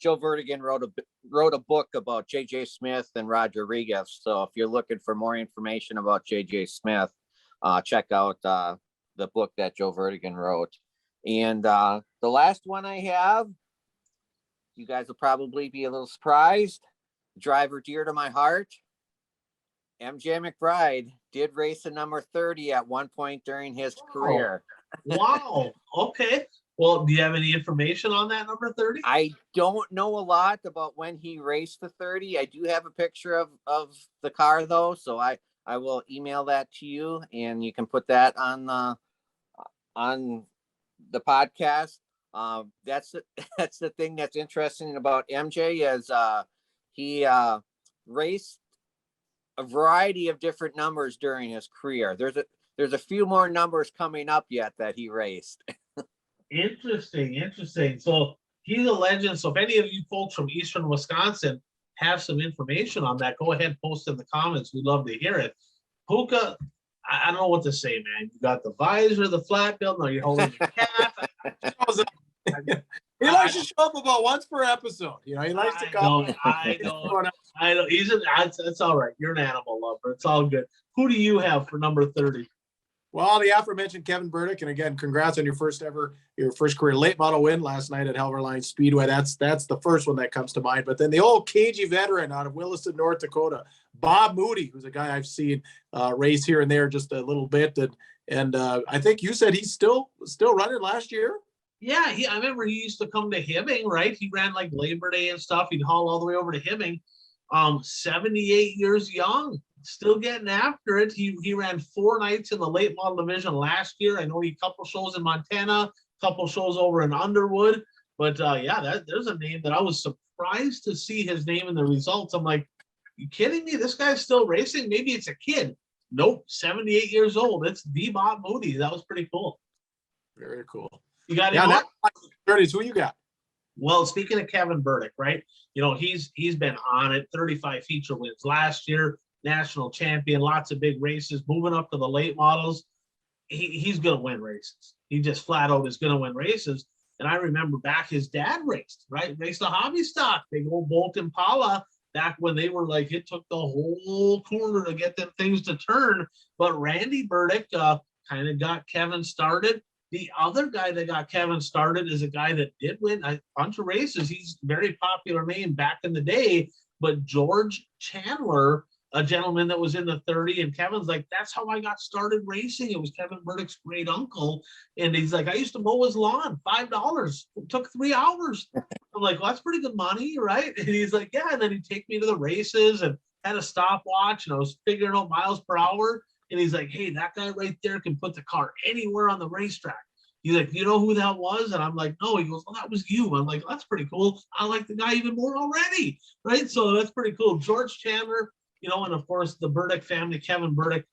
S3: Joe Vertigan wrote a book about J.J. Smith and Roger Regas. So if you're looking for more information about J.J. Smith, check out the book that Joe Vertigan wrote. And the last one I have, you guys will probably be a little surprised. Driver dear to my heart, MJ McBride did race a number 30 at one point during his career.
S2: Wow. Okay. Well, do you have any information on that number 30?
S3: I don't know a lot about when he raced the 30. I do have a picture of the car though, so I will email that to you, and you can put that on the podcast. That's the thing that's interesting about MJ is he raced a variety of different numbers during his career. There's a few more numbers coming up yet that he raced.
S2: Interesting. So he's a legend. So if any of you folks from Eastern Wisconsin have some information on that, go ahead, post in the comments. We'd love to hear it. Puka, I don't know what to say, man. You got the visor, the flat bill. No, you're holding your cap.
S1: He likes to show up about once per episode. He likes to come.
S2: I know. It's all right. You're an animal lover. It's all good. Who do you have for number 30?
S1: Well, the aforementioned Kevin Burdick, and again, congrats on your first career late model win last night at Helverline Speedway. That's the first one that comes to mind. But then the old cagey veteran out of Williston, North Dakota, Bob Moody, who's a guy I've seen race here and there just a little bit, and I think you said he's still running last year.
S2: Yeah, I remember he used to come to Hibbing, right? He ran like Labor Day and stuff. He'd haul all the way over to Hibbing. 78 years young, still getting after it. He ran 4 nights in the late model division last year. I know he a couple shows in Montana, a couple shows over in Underwood. But there's a name that I was surprised to see his name in the results. I'm like, you kidding me? This guy's still racing? Maybe it's a kid. Nope, 78 years old. It's the Bob Moody. That was pretty cool.
S1: Very cool.
S2: You got any more?
S1: 30s, who you got?
S2: Well, speaking of Kevin Burdick, right? He's been on it. 35 feature wins last year, national champion, lots of big races, moving up to the late models. He's going to win races. He just flat out is going to win races. And I remember back his dad raced a hobby stock, big old Bolt Impala, back when they were like, it took the whole corner to get them things to turn. But Randy Burdick kind of got Kevin started. The other guy that got Kevin started is a guy that did win a bunch of races. He's a very popular name back in the day, but George Chandler, a gentleman that was in the 30, and Kevin's like, that's how I got started racing. It was Kevin Burdick's great uncle. And he's like, I used to mow his lawn, $5. It took 3 hours. I'm like, well, that's pretty good money, right? And he's like, yeah. And then he'd take me to the races and had a stopwatch, and I was figuring out miles per hour. And he's like, hey, that guy right there can put the car anywhere on the racetrack. He's like, you know who that was? And I'm like, no. He goes, well, that was you. I'm like, that's pretty cool. I like the guy even more already, right? So that's pretty cool. George Chandler, and of course the Burdick family, Kevin Burdick.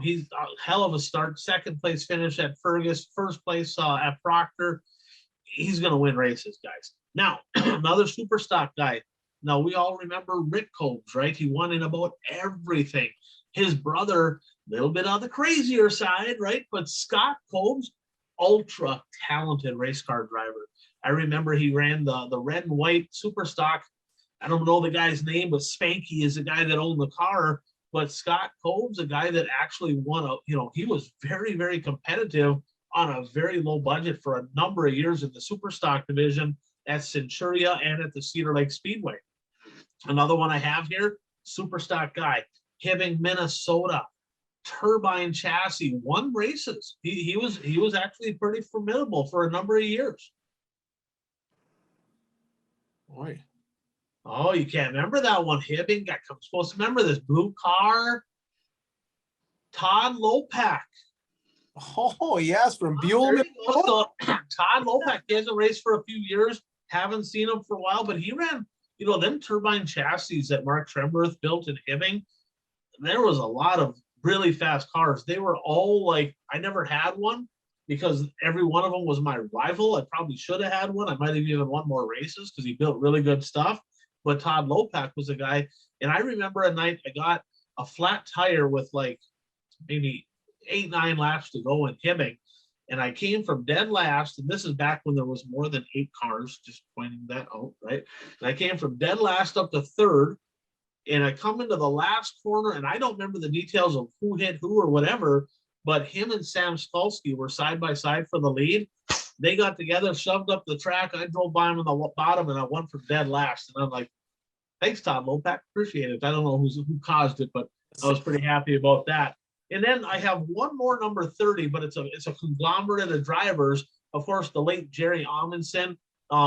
S2: He's a hell of a start. 2nd place finish at Fergus, 1st place at Proctor. He's going to win races, guys. Now, another super stock guy. Now, we all remember Rick Combs, right? He won in about everything. His brother, a little bit on the crazier side, right? But Scott Combs, ultra talented race car driver. I remember he ran the red and white super stock. I don't know the guy's name, but Spanky is the guy that owned the car. But Scott Combs, a guy that actually won he was very, very competitive on a very low budget for a number of years in the super stock division at Centuria and at the Cedar Lake Speedway. Another one I have here, super stock guy, Hibbing, Minnesota. Turbine chassis, won races. He was actually pretty formidable for a number of years.
S1: Boy.
S2: Oh, you can't remember that one. Hibbing, I'm supposed to remember this blue car. Todd Lopak.
S1: Oh, yes, from Buell.
S2: So, Todd Lopak, he hasn't raced for a few years. Haven't seen him for a while, but he ran, them turbine chassis that Mark Tremberth built in Hibbing. there was a lot of really fast cars. They were all like, I never had one because every one of them was my rival. I probably should have had one. I might have even won more races because he built really good stuff. But Todd Lopak was a guy. And I remember a night I got a flat tire with like maybe 8-9 laps to go in Hibbing. And I came from dead last, and this is back when there was more than 8 cars, just pointing that out, right? And I came from dead last up to third, and I come into the last corner, and I don't remember the details of who hit who or whatever, but him and Sam Skolsky were side by side for the lead. They got together, shoved up the track. I drove by him on the bottom, and I won from dead last. And I'm like, thanks, Todd Lopak. Appreciate it. I don't know who caused it, but I was pretty happy about that. And then I have one more number 30, but it's a conglomerate of drivers. Of course, the late Jerry Amundsen.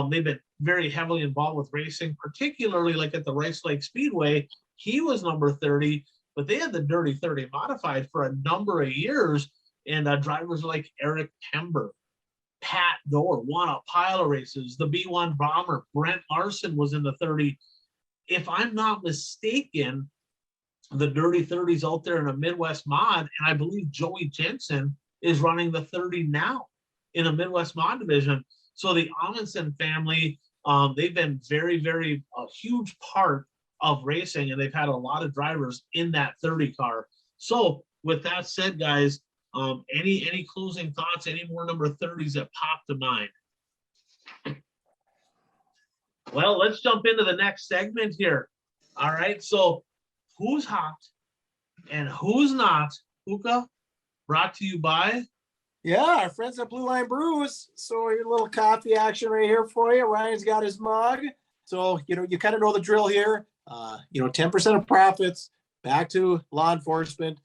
S2: They've been very heavily involved with racing, particularly like at the Rice Lake Speedway. He was number 30, but they had the Dirty 30 modified for a number of years. And drivers like Eric Pember, Pat Dorr won a pile of races. The B1 bomber, Brent Larson, was in the 30. If I'm not mistaken, the Dirty 30s out there in a Midwest mod, and I believe Joey Jensen is running the 30 now in a Midwest mod division. So the Amundsen family, they've been very, very a huge part of racing, and they've had a lot of drivers in that 30 car. So with that said, guys, any closing thoughts, any more number 30s that pop to mind? Well, let's jump into the next segment here. All right, so who's hot and who's not? Puka, brought to you by?
S1: Yeah, our friends at Blue Line Brews. So your little coffee action right here for you. Ryan's got his mug. So, you kind of know the drill here. 10% of profits back to law enforcement,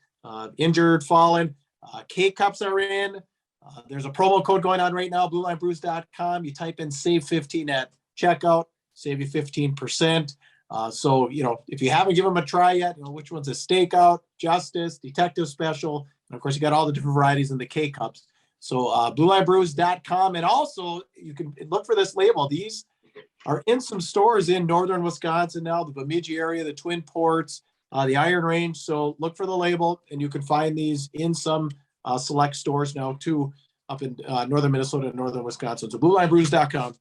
S1: injured, fallen. K-Cups are in. There's a promo code going on right now, bluelinebrews.com. You type in save15 at checkout, save you 15%. So, if you haven't given them a try yet, which one's a stakeout, justice, detective special, and of course you got all the different varieties in the K-Cups. So bluelinebrews.com. And also you can look for this label. These are in some stores in northern Wisconsin now, the Bemidji area, the Twin Ports, the Iron Range. So look for the label, and you can find these in some select stores now too, up in northern Minnesota and northern Wisconsin. So bluelinebrews.com.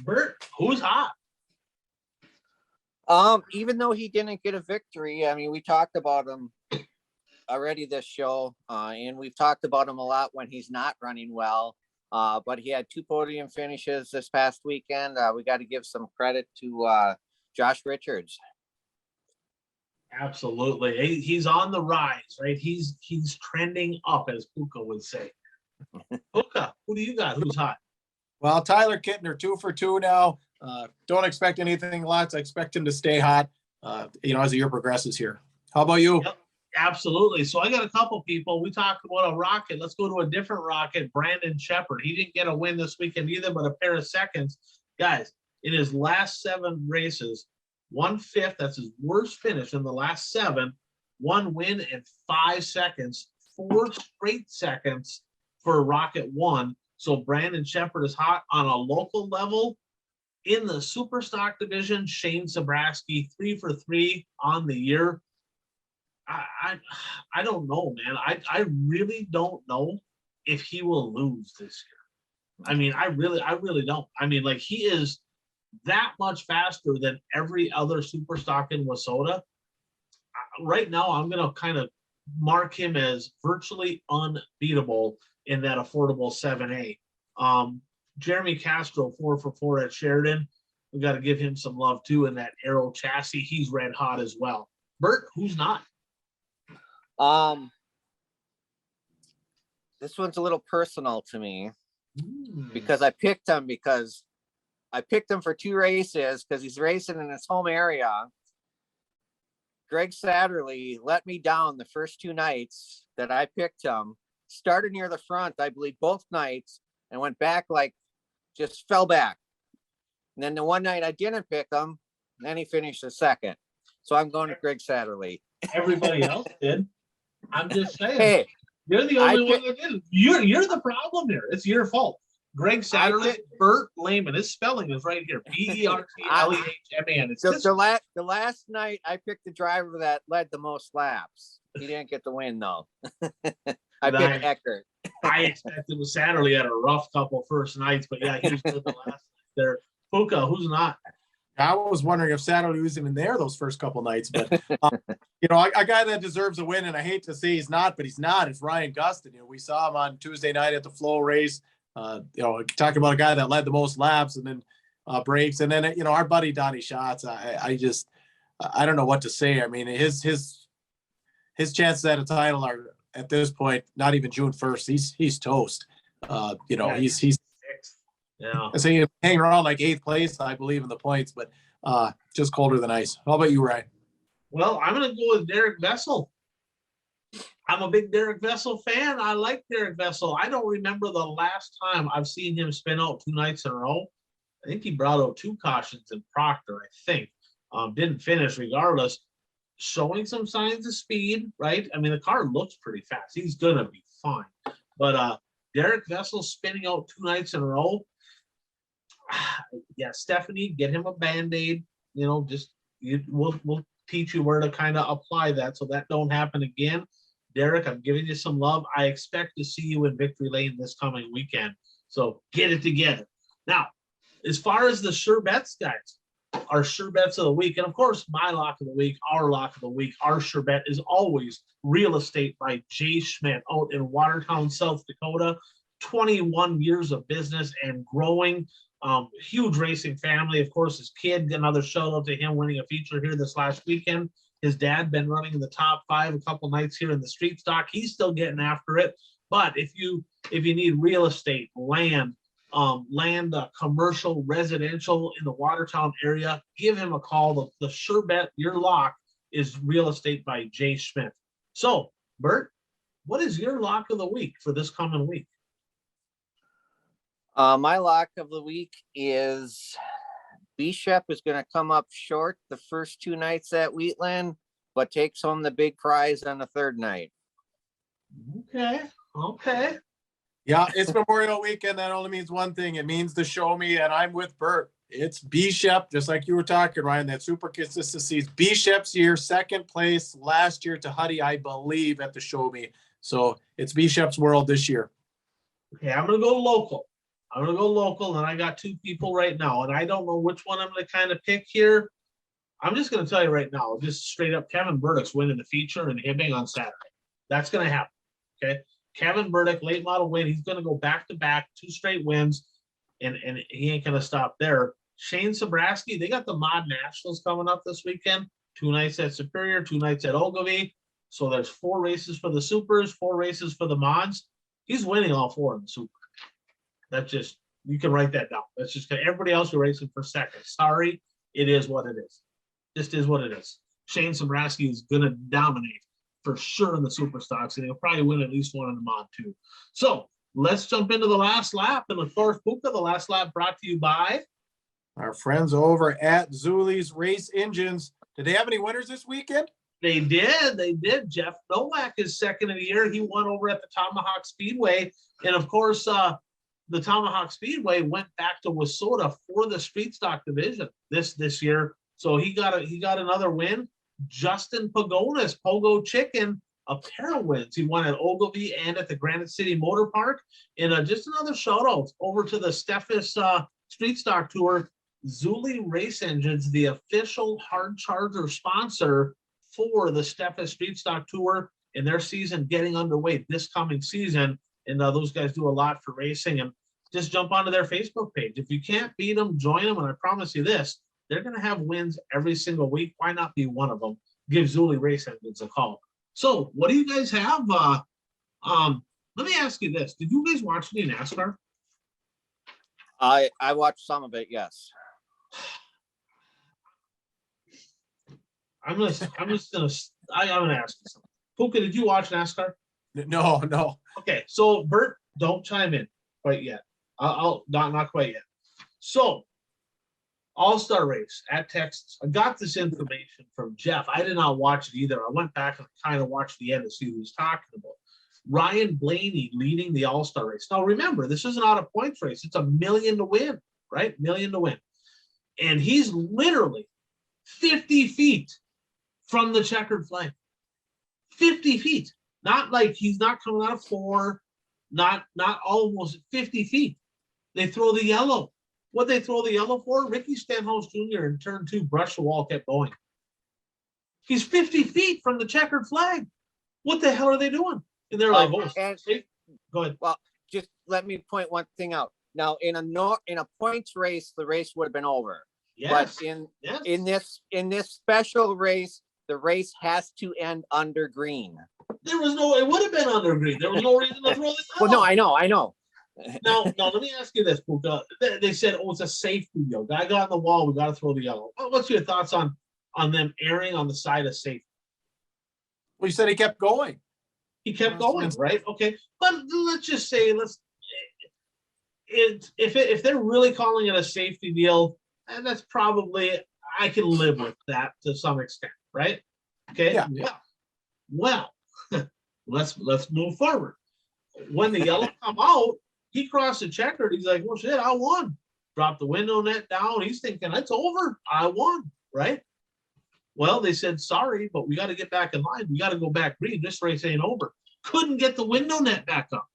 S2: Bert, who's hot?
S3: Even though he didn't get a victory, I mean, we talked about him already this show, and we've talked about him a lot when he's not running well. But he had 2 podium finishes this past weekend. We got to give some credit to Josh Richards.
S2: Absolutely. He's on the rise, right? He's trending up, as Puka would say. Puka, who do you got? Who's hot?
S1: Well, Tyler Kittner, 2 for 2 now. Don't expect anything lots. I expect him to stay hot, as the year progresses here. How about you?
S2: Yep, absolutely. So I got a couple people. We talked about a rocket. Let's go to a different rocket, Brandon Shepard. He didn't get a win this weekend either, but a pair of seconds. Guys, in his last 7 races, 1/5, that's his worst finish in the last 7, 1 win and 5 seconds, 4 straight seconds for Rocket 1. So Brandon Shepard is hot on a local level. In the super stock division, Shane Zabrowski, 3 for 3 on the year. I don't know, man. I really don't know if he will lose this year. I mean, I really don't. I mean, like, he is that much faster than every other super stock in Wissota. Right now, I'm going to kind of mark him as virtually unbeatable in that affordable 7A. Jeremy Castro, 4 for 4 at Sheridan. We got to give him some love too in that Aero chassis. He's red hot as well. Bert, who's not?
S3: This one's a little personal to me because I picked him for 2 races because he's racing in his home area. Greg Satterley let me down the first 2 nights that I picked him. Started near the front, I believe, both nights, and went back, just fell back. And then the one night I didn't pick him, then he finished the second. So I'm going to Greg Satterley.
S2: Everybody else did. I'm just saying.
S3: Hey,
S2: you're the only one that did. You're the problem here. It's your fault. Greg Satterley, Bert Lehman. His spelling is right here. Bertlehman. It's just
S3: the last night I picked the driver that led the most laps. He didn't get the win though. I picked Eckert.
S2: I expected with Satterley had a rough couple first nights, but yeah, he was good the last night there. Puka, who's not?
S1: I was wondering if Satterley was even there those first couple nights, but you know, a guy that deserves a win, and I hate to say he's not, but he's not. It's Ryan Gustin. You know, we saw him on Tuesday night at the Flow race. You know, talking about a guy that led the most laps and then breaks, and then you know, our buddy Donnie Schatz. I don't know what to say. I mean, his chances at a title are at this point not even June 1st. He's toast. You know, he's
S2: yeah.
S1: So he hang around like 8th place, I believe, in the points, but just colder than ice. How about you, Ryan?
S2: Well, I'm going to go with Derek Vessel. I'm a big Derek Vessel fan. I like Derek Vessel. I don't remember the last time I've seen him spin out 2 nights in a row. I think he brought out 2 cautions in Proctor, I think. Didn't finish regardless. Showing some signs of speed, right? I mean, the car looks pretty fast. He's going to be fine. But Derek Vessel spinning out 2 nights in a row. Yeah, Stephanie, get him a Band-Aid. You know, we'll teach you where to kind of apply that so that don't happen again. Derek, I'm giving you some love. I expect to see you in Victory Lane this coming weekend. So get it together. Now, as far as the sure bets, guys, our sure bets of the week, and of course, my lock of the week, our lock of the week, our sure bet is always Real Estate by Jay Schmidt out in Watertown, South Dakota. 21 years of business and growing. Huge racing family. Of course, his kid, another shout out to him winning a feature here this last weekend. His dad been running in the top 5 a couple nights here in the street stock. He's still getting after it. But if you need real estate, land, commercial, residential in the Watertown area, give him a call. The sure bet, your lock is Real Estate by Jay Schmidt. So, Bert, what is your lock of the week for this coming week?
S3: My lock of the week is Bishop is going to come up short the first 2 nights at Wheatland, but takes home the big prize on the 3rd night.
S2: Okay.
S1: Yeah, it's Memorial Weekend. That only means one thing. It means the show me, and I'm with Bert. It's Bishop, just like you were talking, Ryan, that super consistency. Bishop's year, 2nd place last year to Huddy, I believe, at the show me. So it's Bishop's world this year.
S2: Okay, I'm going to go local. And I got 2 people right now, and I don't know which one I'm going to kind of pick here. I'm just going to tell you right now, just straight up, Kevin Burdick's winning the feature in Hibbing on Saturday. That's going to happen, okay? Kevin Burdick, late model win. He's going to go back-to-back, 2 straight wins, and he ain't going to stop there. Shane Sobraski, they got the Mod Nationals coming up this weekend. 2 nights at Superior, 2 nights at Ogilvie. So there's 4 races for the Supers, 4 races for the Mods. He's winning all 4 in the Super. That's just, you can write that down. That's just everybody else are racing for 2nd. Sorry, it is what it is. Just is what it is. Shane Sobraski is going to dominate for sure in the super stocks, and he'll probably win at least 1 in the mod too. So let's jump into the last lap. And of course, Puka, the last lap brought to you by
S1: our friends over at Zuli's Race Engines. Did they have any winners this weekend?
S2: They did. Jeff Nowak is 2nd of the year. He won over at the Tomahawk Speedway. And of course, the Tomahawk Speedway went back to Wissota for the street stock division this year. So he got another win. Justin Pagonis, Pogo Chicken, a pair of wins. He won at Ogilvie and at the Granite City Motor Park. And just another shout out over to the Steffes Street Stock Tour. Zuli Race Engines, the official hard charger sponsor for the Steffes Street Stock Tour, and their season getting underway this coming season. And those guys do a lot for racing. And just jump onto their Facebook page. If you can't beat them, join them. And I promise you this, they're going to have wins every single week. Why not be one of them? Give Zuli Race Engines a call. So what do you guys have? Let me ask you this. Did you guys watch any NASCAR?
S3: I watched some of it, yes.
S2: I'm gonna ask you something. Puka, did you watch NASCAR?
S1: No.
S2: Okay, so Bert, don't chime in quite yet. I'll not quite yet. So, All-Star Race at Texas. I got this information from Jeff. I did not watch it either. I went back and kind of watched the end to see who he was talking about. Ryan Blaney leading the All-Star race. Now remember, this is not a points race. It's $1 million to win, right? $1 million to win. And he's literally 50 feet from the checkered flag. 50 feet. Not like he's not coming out of 4, not almost 50 feet. They throw the yellow. What they throw the yellow for? Ricky Stenhouse Jr. in turn 2 brushed the wall, kept going. He's 50 feet from the checkered flag. What the hell are they doing? And they're like, oh, go ahead.
S3: Well, just let me point one thing out. Now, in a points race, the race would have been over.
S2: Yes.
S3: But in this special race, the race has to end under green.
S2: It would have been under green. There was no reason to throw the
S3: Well, no, I know.
S2: Now, let me ask you this, Puka. They said, oh, it's a safety deal. Guy got on the wall, we got to throw the yellow. What's your thoughts on them erring on the side of safety?
S1: Well, you said he kept going.
S2: He kept going, right? Okay. But let's just say, if they're really calling it a safety deal, and that's probably, I can live with that to some extent, right? Okay.
S1: Yeah.
S2: Well, let's move forward. When the yellow come out, he crossed the checkered. He's like, well, shit, I won. Dropped the window net down. He's thinking, it's over. I won, right? Well, they said, sorry, but we got to get back in line. We got to go back green. This race ain't over. Couldn't get the window net back up.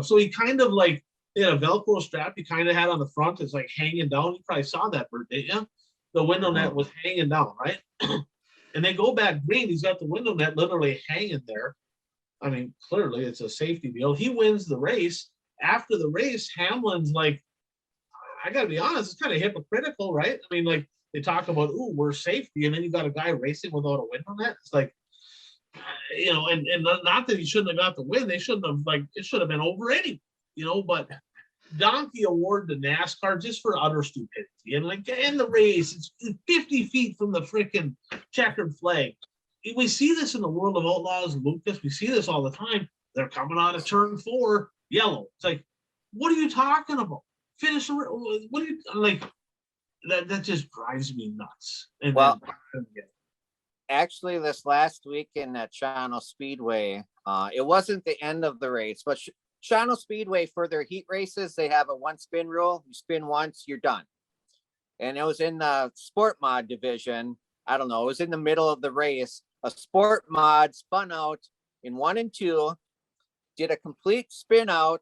S2: So he kind of like, they had a Velcro strap he kind of had on the front. It's like hanging down. You probably saw that, Bert, didn't you? The window net was hanging down, right? And they go back green. He's got the window net literally hanging there. I mean, clearly it's a safety deal. He wins the race. After the race, Hamlin's like, I got to be honest, it's kind of hypocritical, right? I mean, like they talk about, ooh, we're safety. And then you got a guy racing without a window net. It's like, and not that he shouldn't have got the win. They shouldn't have, like, it should have been over anyway, but Donkey award to NASCAR just for utter stupidity. And like in the race, it's 50 feet from the freaking checkered flag. We see this in the World of Outlaws, Lucas. We see this all the time. They're coming out of turn 4, yellow. It's like, what are you talking about? Finish. What are you like? That just drives me nuts. And
S3: well, actually, this last weekend at Shawano Speedway, it wasn't the end of the race, but Shawano Speedway, for their heat races, they have a 1 spin rule. You spin once, you're done. And it was in the sport mod division. I don't know. It was in the middle of the race. A sport mod spun out in 1 and 2, did a complete spin out,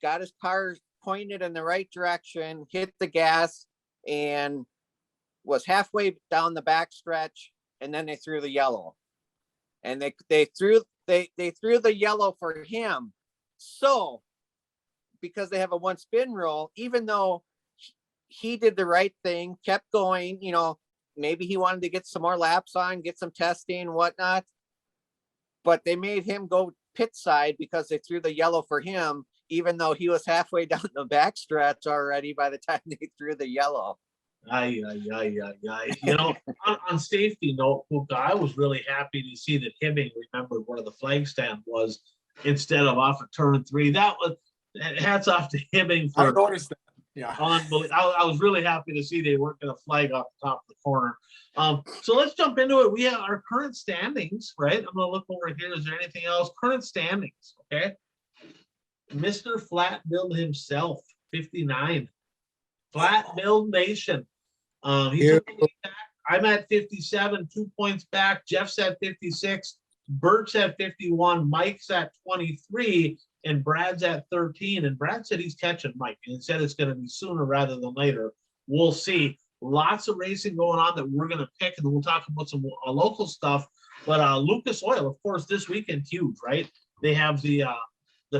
S3: got his car pointed in the right direction, hit the gas, and was halfway down the backstretch. And then they threw the yellow. And they threw the yellow for him. So, because they have a 1 spin rule, even though he did the right thing, kept going, maybe he wanted to get some more laps on, get some testing and whatnot, but they made him go pit side because they threw the yellow for him, even though he was halfway down the backstretch already by the time they threw the yellow.
S2: On safety note, I was really happy to see that Hibbing remembered where the flag stand was instead of off of turn 3. That was, hats off to Hibbing for.
S1: I noticed that. Yeah.
S2: Unbelievable. I was really happy to see they weren't going to flag off the top of the corner. So let's jump into it. We have our current standings, right? I'm going to look over here. Is there anything else? Current standings, okay? Mr. Flat Build himself, 59. Flat Build Nation. He's back. I'm at 57, 2 points back. Jeff's at 56. Bert's at 51. Mike's at 23. And Brad's at 13. And Brad said he's catching Mike. And he said it's going to be sooner rather than later. We'll see. Lots of racing going on that we're going to pick. And we'll talk about some local stuff. But Lucas Oil, of course, this weekend, huge, right? They have the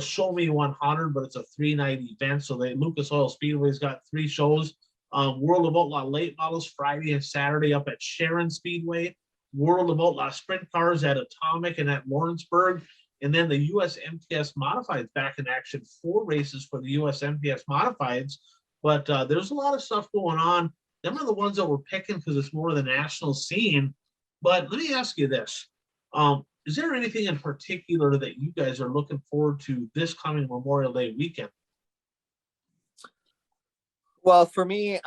S2: Show Me 100, but it's a 3-night event. So Lucas Oil Speedway's got 3 shows. World of Outlaw late models Friday and Saturday up at Sharon Speedway. World of Outlaw sprint cars at Atomic and at Lawrenceburg. And then the US MTS Modifieds back in action. 4 races for the US MTS Modifieds. But there's a lot of stuff going on. Them are the ones that we're picking because it's more of the national scene. But let me ask you this. Is there anything in particular that you guys are looking forward to this coming Memorial Day weekend?
S3: Well, for me,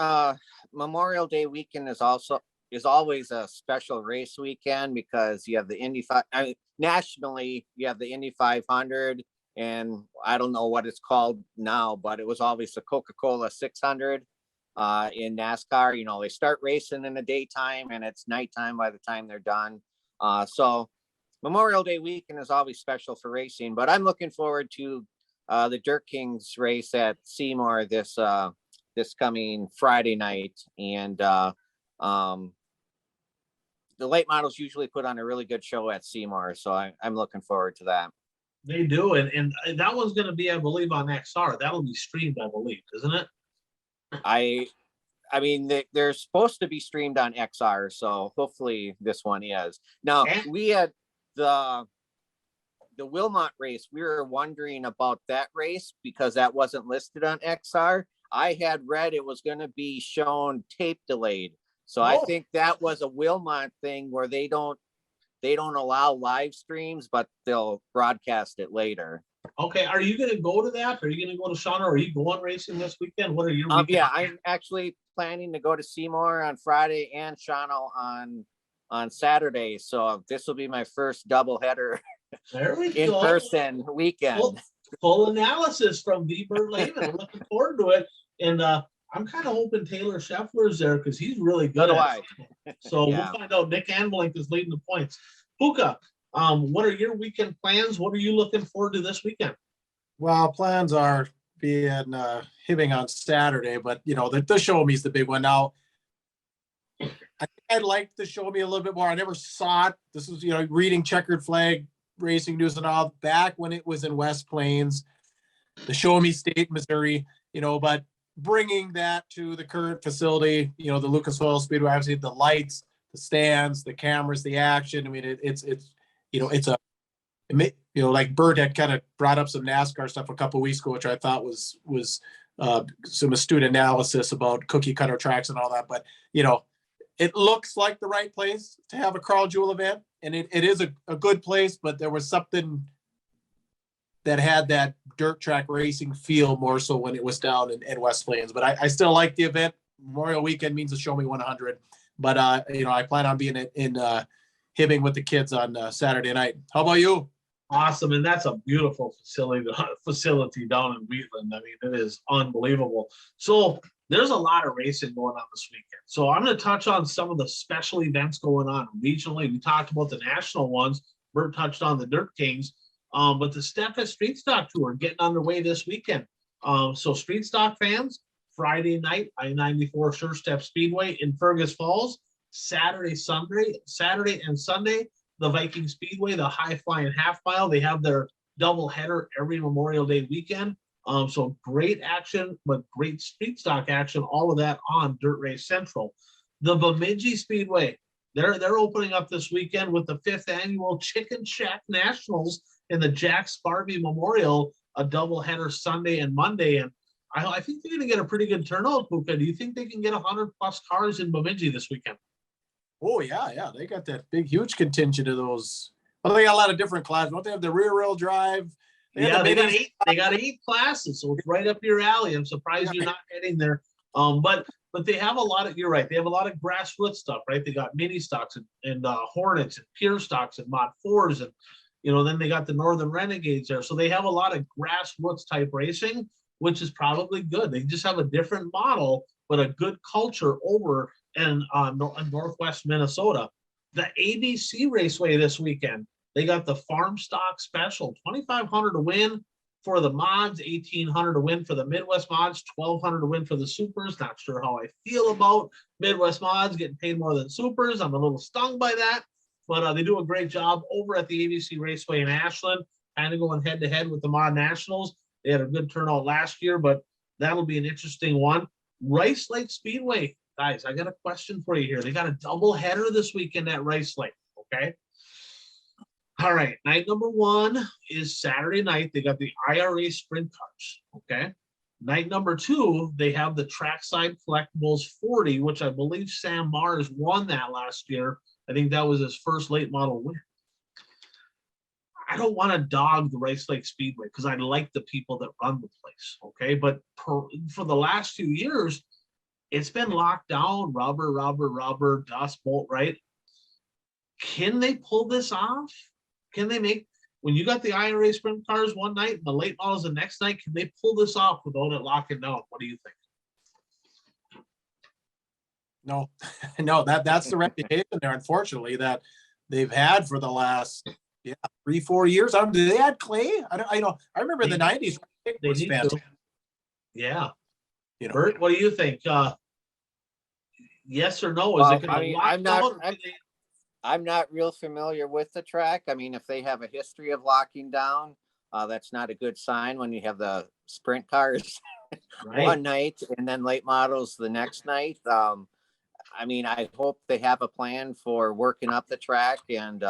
S3: Memorial Day weekend is also is always a special race weekend because you have the Indy nationally, you have the Indy 500, and I don't know what it's called now, but it was always the Coca-Cola 600 in NASCAR. You know, they start racing in the daytime and it's nighttime by the time they're done. So Memorial Day weekend is always special for racing, but I'm looking forward to the Dirt Kings race at Seymour this coming Friday night. And the late models usually put on a really good show at Seymour, so I'm looking forward to that.
S2: They do, and that one's going to be, I believe, on XR. That'll be streamed, I believe, isn't it?
S3: I mean, they're supposed to be streamed on XR, so hopefully this one is. Now, we had the Wilmot race. We were wondering about that race because that wasn't listed on XR. I had read it was going to be shown tape delayed. So I think that was a Wilmot thing where they don't allow live streams, but they'll broadcast it later.
S2: Okay, are you going to go to that? Are you going to go to Shauna? Are you going racing this weekend? What are your
S3: yeah, I'm actually planning to go to Seymour on Friday and Shauna on Saturday. So this will be my first doubleheader in person weekend.
S2: Full analysis from V. Bert Lehman. I'm looking forward to it. And I'm kind of hoping Taylor Scheffler's there because he's really good at it. So we'll find out. Nick Anblink is leading the points. Puka, what are your weekend plans? What are you looking forward to this weekend?
S1: Well, plans are being Hibbing on Saturday, but you know, the Show Me is the big one. Now, I'd like the Show Me a little bit more. I never saw it. This was, you know, reading Checkered Flag Racing News and all back when it was in West Plains, the Show Me State, Missouri, you know, but bringing that to the current facility, you know, the Lucas Oil Speedway, obviously the lights, the stands, the cameras, the action. I mean, it's you know, you know, like Bert had kind of brought up some NASCAR stuff a couple of weeks ago, which I thought was some astute analysis about cookie cutter tracks and all that. But, you know, it looks like the right place to have a Carl Jewell event, and it is a good place, but there was something that had that dirt track racing feel more so when it was down in West Plains. But I still like the event. Memorial weekend means a Show Me 100. But, you know, I plan on being in Hibbing with the kids on Saturday night. How about you?
S2: Awesome. And that's a beautiful facility down in Wheatland. I mean, it is unbelievable. So there's a lot of racing going on this weekend. So I'm going to touch on some of the special events going on regionally. We talked about the national ones. Bert touched on the Dirt Kings. But the Steffa Street Stock Tour getting underway this weekend. So Street Stock fans, Friday night, I-94 Sure Step Speedway in Fergus Falls. Saturday and Sunday, the Viking Speedway, the High Flying Half Mile. They have their double header every Memorial Day weekend. So great action, but great street stock action. All of that on Dirt Race Central. The Bemidji Speedway, they're opening up this weekend with the 5th annual Chicken Shack Nationals in the Jack Sparby Memorial, a double header Sunday and Monday. And I think they're going to get a pretty good turnout, Puka. Do you think they can get 100+ cars in Bemidji this weekend?
S1: Oh, yeah. They got that big, huge contingent of those. Well, they got a lot of different classes. Don't they have the rear wheel drive?
S2: They got 8 classes, so it's right up your alley. I'm surprised you're not heading there. But they have a lot of, you're right, they have a lot of grassroots stuff, right? They got mini stocks and Hornets and pure stocks and Mod 4s, and you know, then they got the Northern Renegades there. So they have a lot of grassroots type racing, which is probably good. They just have a different model, but a good culture over in Northwest Minnesota. The ABC Raceway this weekend, they got the Farm Stock Special, $2,500 to win for the mods, $1,800 to win for the Midwest mods, $1,200 to win for the supers. Not sure how I feel about Midwest mods getting paid more than supers. I'm a little stung by that, but they do a great job over at the ABC Raceway in Ashland, kind of going head to head with the Mod Nationals. They had a good turnout last year, but that'll be an interesting one. Rice Lake Speedway, guys, I got a question for you here. They got a double header this weekend at Rice Lake, okay? All right, night number 1 is Saturday night. They got the IRA Sprint Cars, okay? Night number 2, they have the Trackside Collectibles 40, which I believe Sam Mars won that last year. I think that was his first late model win. I don't want to dog the Rice Lake Speedway because I like the people that run the place, okay? But for the last few years, it's been locked down, rubber, dust bolt, right? Can they pull this off? Can they make, when you got the IRA sprint cars one night and the late models the next night, can they pull this off without it locking down? What do you think?
S1: No, no, that's the reputation there, unfortunately, that they've had for the last 3-4 years. Do they add clay? I remember in the 90s it
S2: They
S1: was
S2: need
S1: fantastic.
S2: to. Yeah.
S1: You know,
S2: Bert, what do you think? Yes or no? Is
S3: Well,
S2: it going
S3: I
S2: to
S3: mean,
S2: lock down?
S3: I'm not real familiar with the track. I mean, if they have a history of locking down, that's not a good sign when you have the sprint cars
S2: Right.
S3: one night and then late models the next night. I mean, I hope they have a plan for working up the track and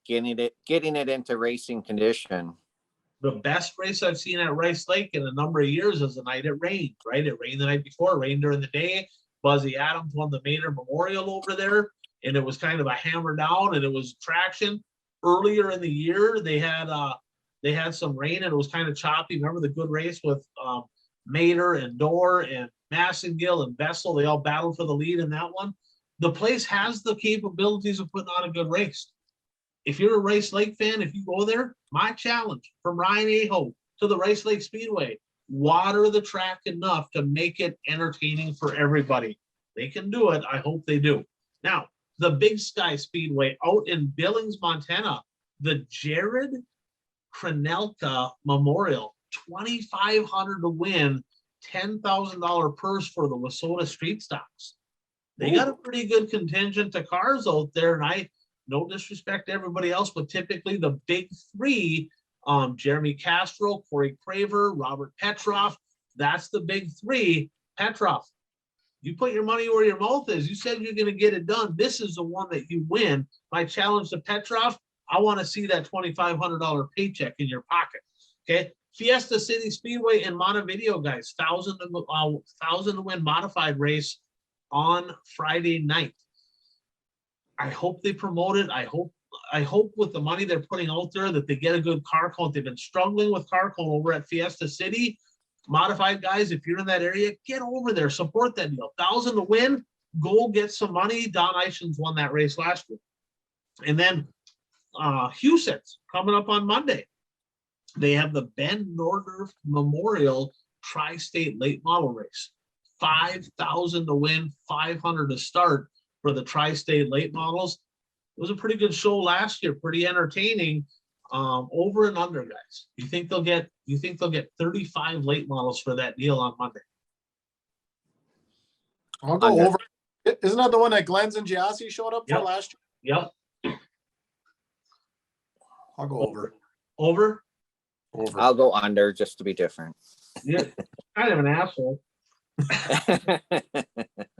S3: getting it into racing condition.
S2: The best race I've seen at Rice Lake in a number of years is the night it rained, right? It rained the night before, it rained during the day. Buzzy Adams won the Maynard Memorial over there, and it was kind of a hammer down, and it was traction. Earlier in the year, they had some rain, and it was kind of choppy. Remember the good race with Mater and Dorr and Massengill and Bessel? They all battled for the lead in that one. The place has the capabilities of putting on a good race. If you're a Rice Lake fan, if you go there, my challenge from Ryan Aho to the Rice Lake Speedway, water the track enough to make it entertaining for everybody. They can do it. I hope they do. Now, the Big Sky Speedway out in Billings, Montana, the Jared Krenelka Memorial, $2,500 to win, $10,000 purse for the Wissota Street Stocks. They got a pretty good contingent of cars out there, and no disrespect to everybody else, but typically the big three, Jeremy Castro, Corey Craver, Robert Petroff, that's the big three. Petroff, you put your money where your mouth is. You said you're going to get it done. This is the one that you win. My challenge to Petroff, I want to see that $2,500 paycheck in your pocket. Okay. Fiesta City Speedway in Montevideo, guys, $1,000 to win modified race on Friday night. I hope they promote it. I hope with the money they're putting out there that they get a good car count. They've been struggling with car count over at Fiesta City. Modified guys, if you're in that area, get over there, support that deal. $1,000 to win, go get some money. Don Eichens won that race last year. And then Huset's coming up on Monday. They have the Ben Nordorf Memorial Tri-State Late Model Race. $5,000 to win, $500 to start for the Tri-State Late Models. It was a pretty good show last year, pretty entertaining. Over and under, guys. You think they'll get 35 late models for that deal on Monday?
S1: I'll go over. Isn't that the one that Glenn's and Giassi showed up for last
S2: year? Yep.
S1: I'll go over.
S2: Over?
S1: Over.
S3: I'll go under just to be different.
S2: Yeah, kind of an asshole.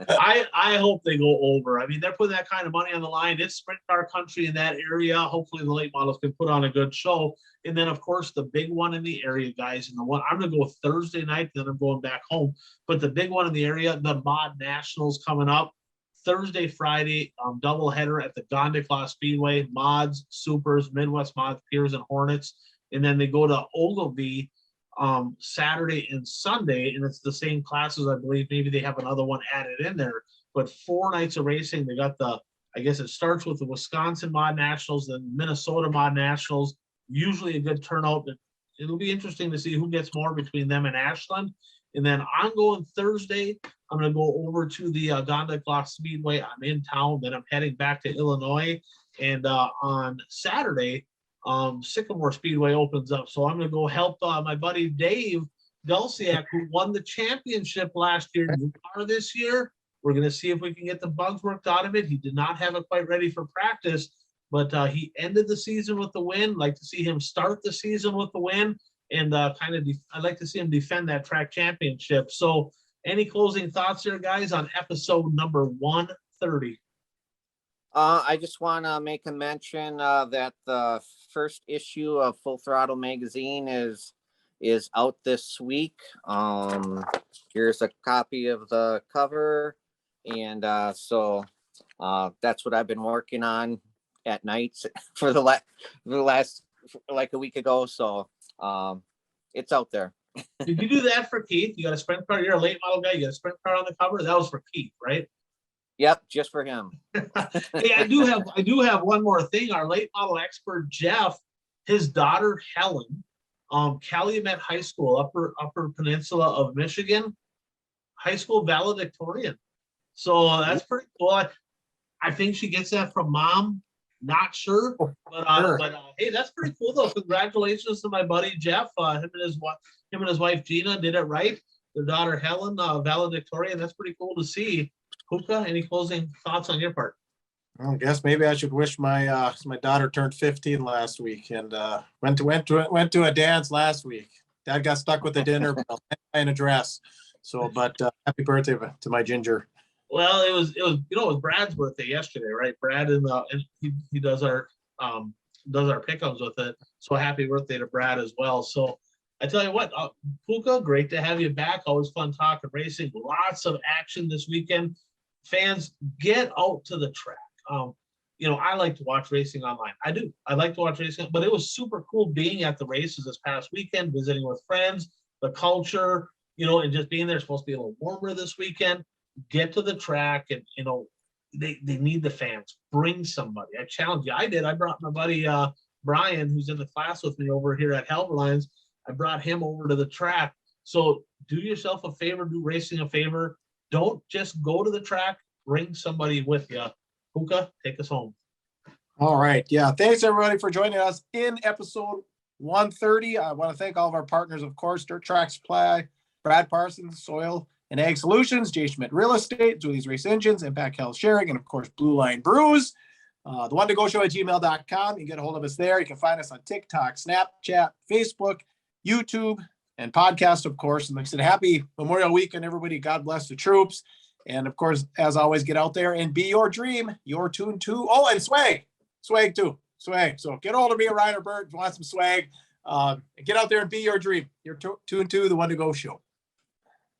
S2: I hope they go over. I mean, they're putting that kind of money on the line. It's sprint car country in that area. Hopefully the late models can put on a good show. And then of course the big one in the area, guys, and the one I'm gonna go Thursday night, then I'm going back home. But the big one in the area, the Mod Nationals coming up Thursday, Friday, double header at the Gondikla Speedway, Mods, Supers, Midwest Mods, Piers and Hornets. And then they go to Ogilvie Saturday and Sunday, and it's the same classes. I believe maybe they have another one added in there, but 4 nights of racing. They got I guess it starts with the Wisconsin Mod Nationals, then Minnesota Mod Nationals, usually a good turnout. It'll be interesting to see who gets more between them and Ashland. And then I'm going Thursday. I'm going to go over to the Gondikla Speedway. I'm in town, then I'm heading back to Illinois. And on Saturday, Sycamore Speedway opens up. So I'm going to go help my buddy Dave Dulciak, who won the championship last year, new car this year. We're going to see if we can get the bugs worked out of it. He did not have it quite ready for practice, but he ended the season with the win. Like to see him start the season with the win, and I'd like to see him defend that track championship. So any closing thoughts there, guys, on episode number 130?
S3: I just want to make a mention that the first issue of Full Throttle magazine is out this week. Here's a copy of the cover, and so that's what I've been working on at nights for the last like a week ago. So it's out there.
S2: Did you do that for Keith? You got a sprint car. You're a late model guy. You got a sprint car on the cover. That was for Keith, right?
S3: Yep, just for him.
S2: Hey, I do have one more thing. Our late model expert Jeff, his daughter Helen, Calumet High School, Upper Peninsula of Michigan, high school valedictorian. So that's pretty cool. I think she gets that from mom. Not sure, but hey, that's pretty cool though. Congratulations to my buddy Jeff. Him and his wife Gina did it right. Their daughter Helen, valedictorian. That's pretty cool to see. Hookah, any closing thoughts on your part?
S1: I guess maybe I should wish my my daughter turned 15 last week and went to a dance last week. Dad got stuck with the dinner bell and a dress. So, but happy birthday to my Ginger.
S2: Well, it was it was Brad's birthday yesterday, right? Brad and he does our pickums with it. So happy birthday to Brad as well. So I tell you what, Puka, great to have you back. Always fun talking racing. Lots of action this weekend. Fans, get out to the track. I like to watch racing online. I do. I like to watch racing, but it was super cool being at the races this past weekend, visiting with friends, the culture, and just being there. It's supposed to be a little warmer this weekend. Get to the track, and they need the fans. Bring somebody. I challenge you. I did. I brought my buddy Brian, who's in the class with me over here at Helver Lines. I brought him over to the track. So do yourself a favor, do racing a favor. Don't just go to the track. Bring somebody with you. Puka, take us home.
S1: All right. Yeah. Thanks everybody for joining us in episode 130. I want to thank all of our partners, of course, Dirt Track Supply, Brad Parsons, Soil and Ag Solutions, J. Schmidt Real Estate, Julie's Race Engines, Impact Health Sharing, and of course, Blue Line Brews. The One to Go Show at gmail.com. You can get a hold of us there. You can find us on TikTok, Snapchat, Facebook, YouTube, and podcast, of course. And like I said, happy Memorial Weekend, everybody. God bless the troops. And of course, as always, get out there and be your dream, your tune too. Oh, and swag too. Swag. So get hold of me, Ryan or Bert, if you want some swag. Get out there and be your dream. Your tune to the One to Go Show.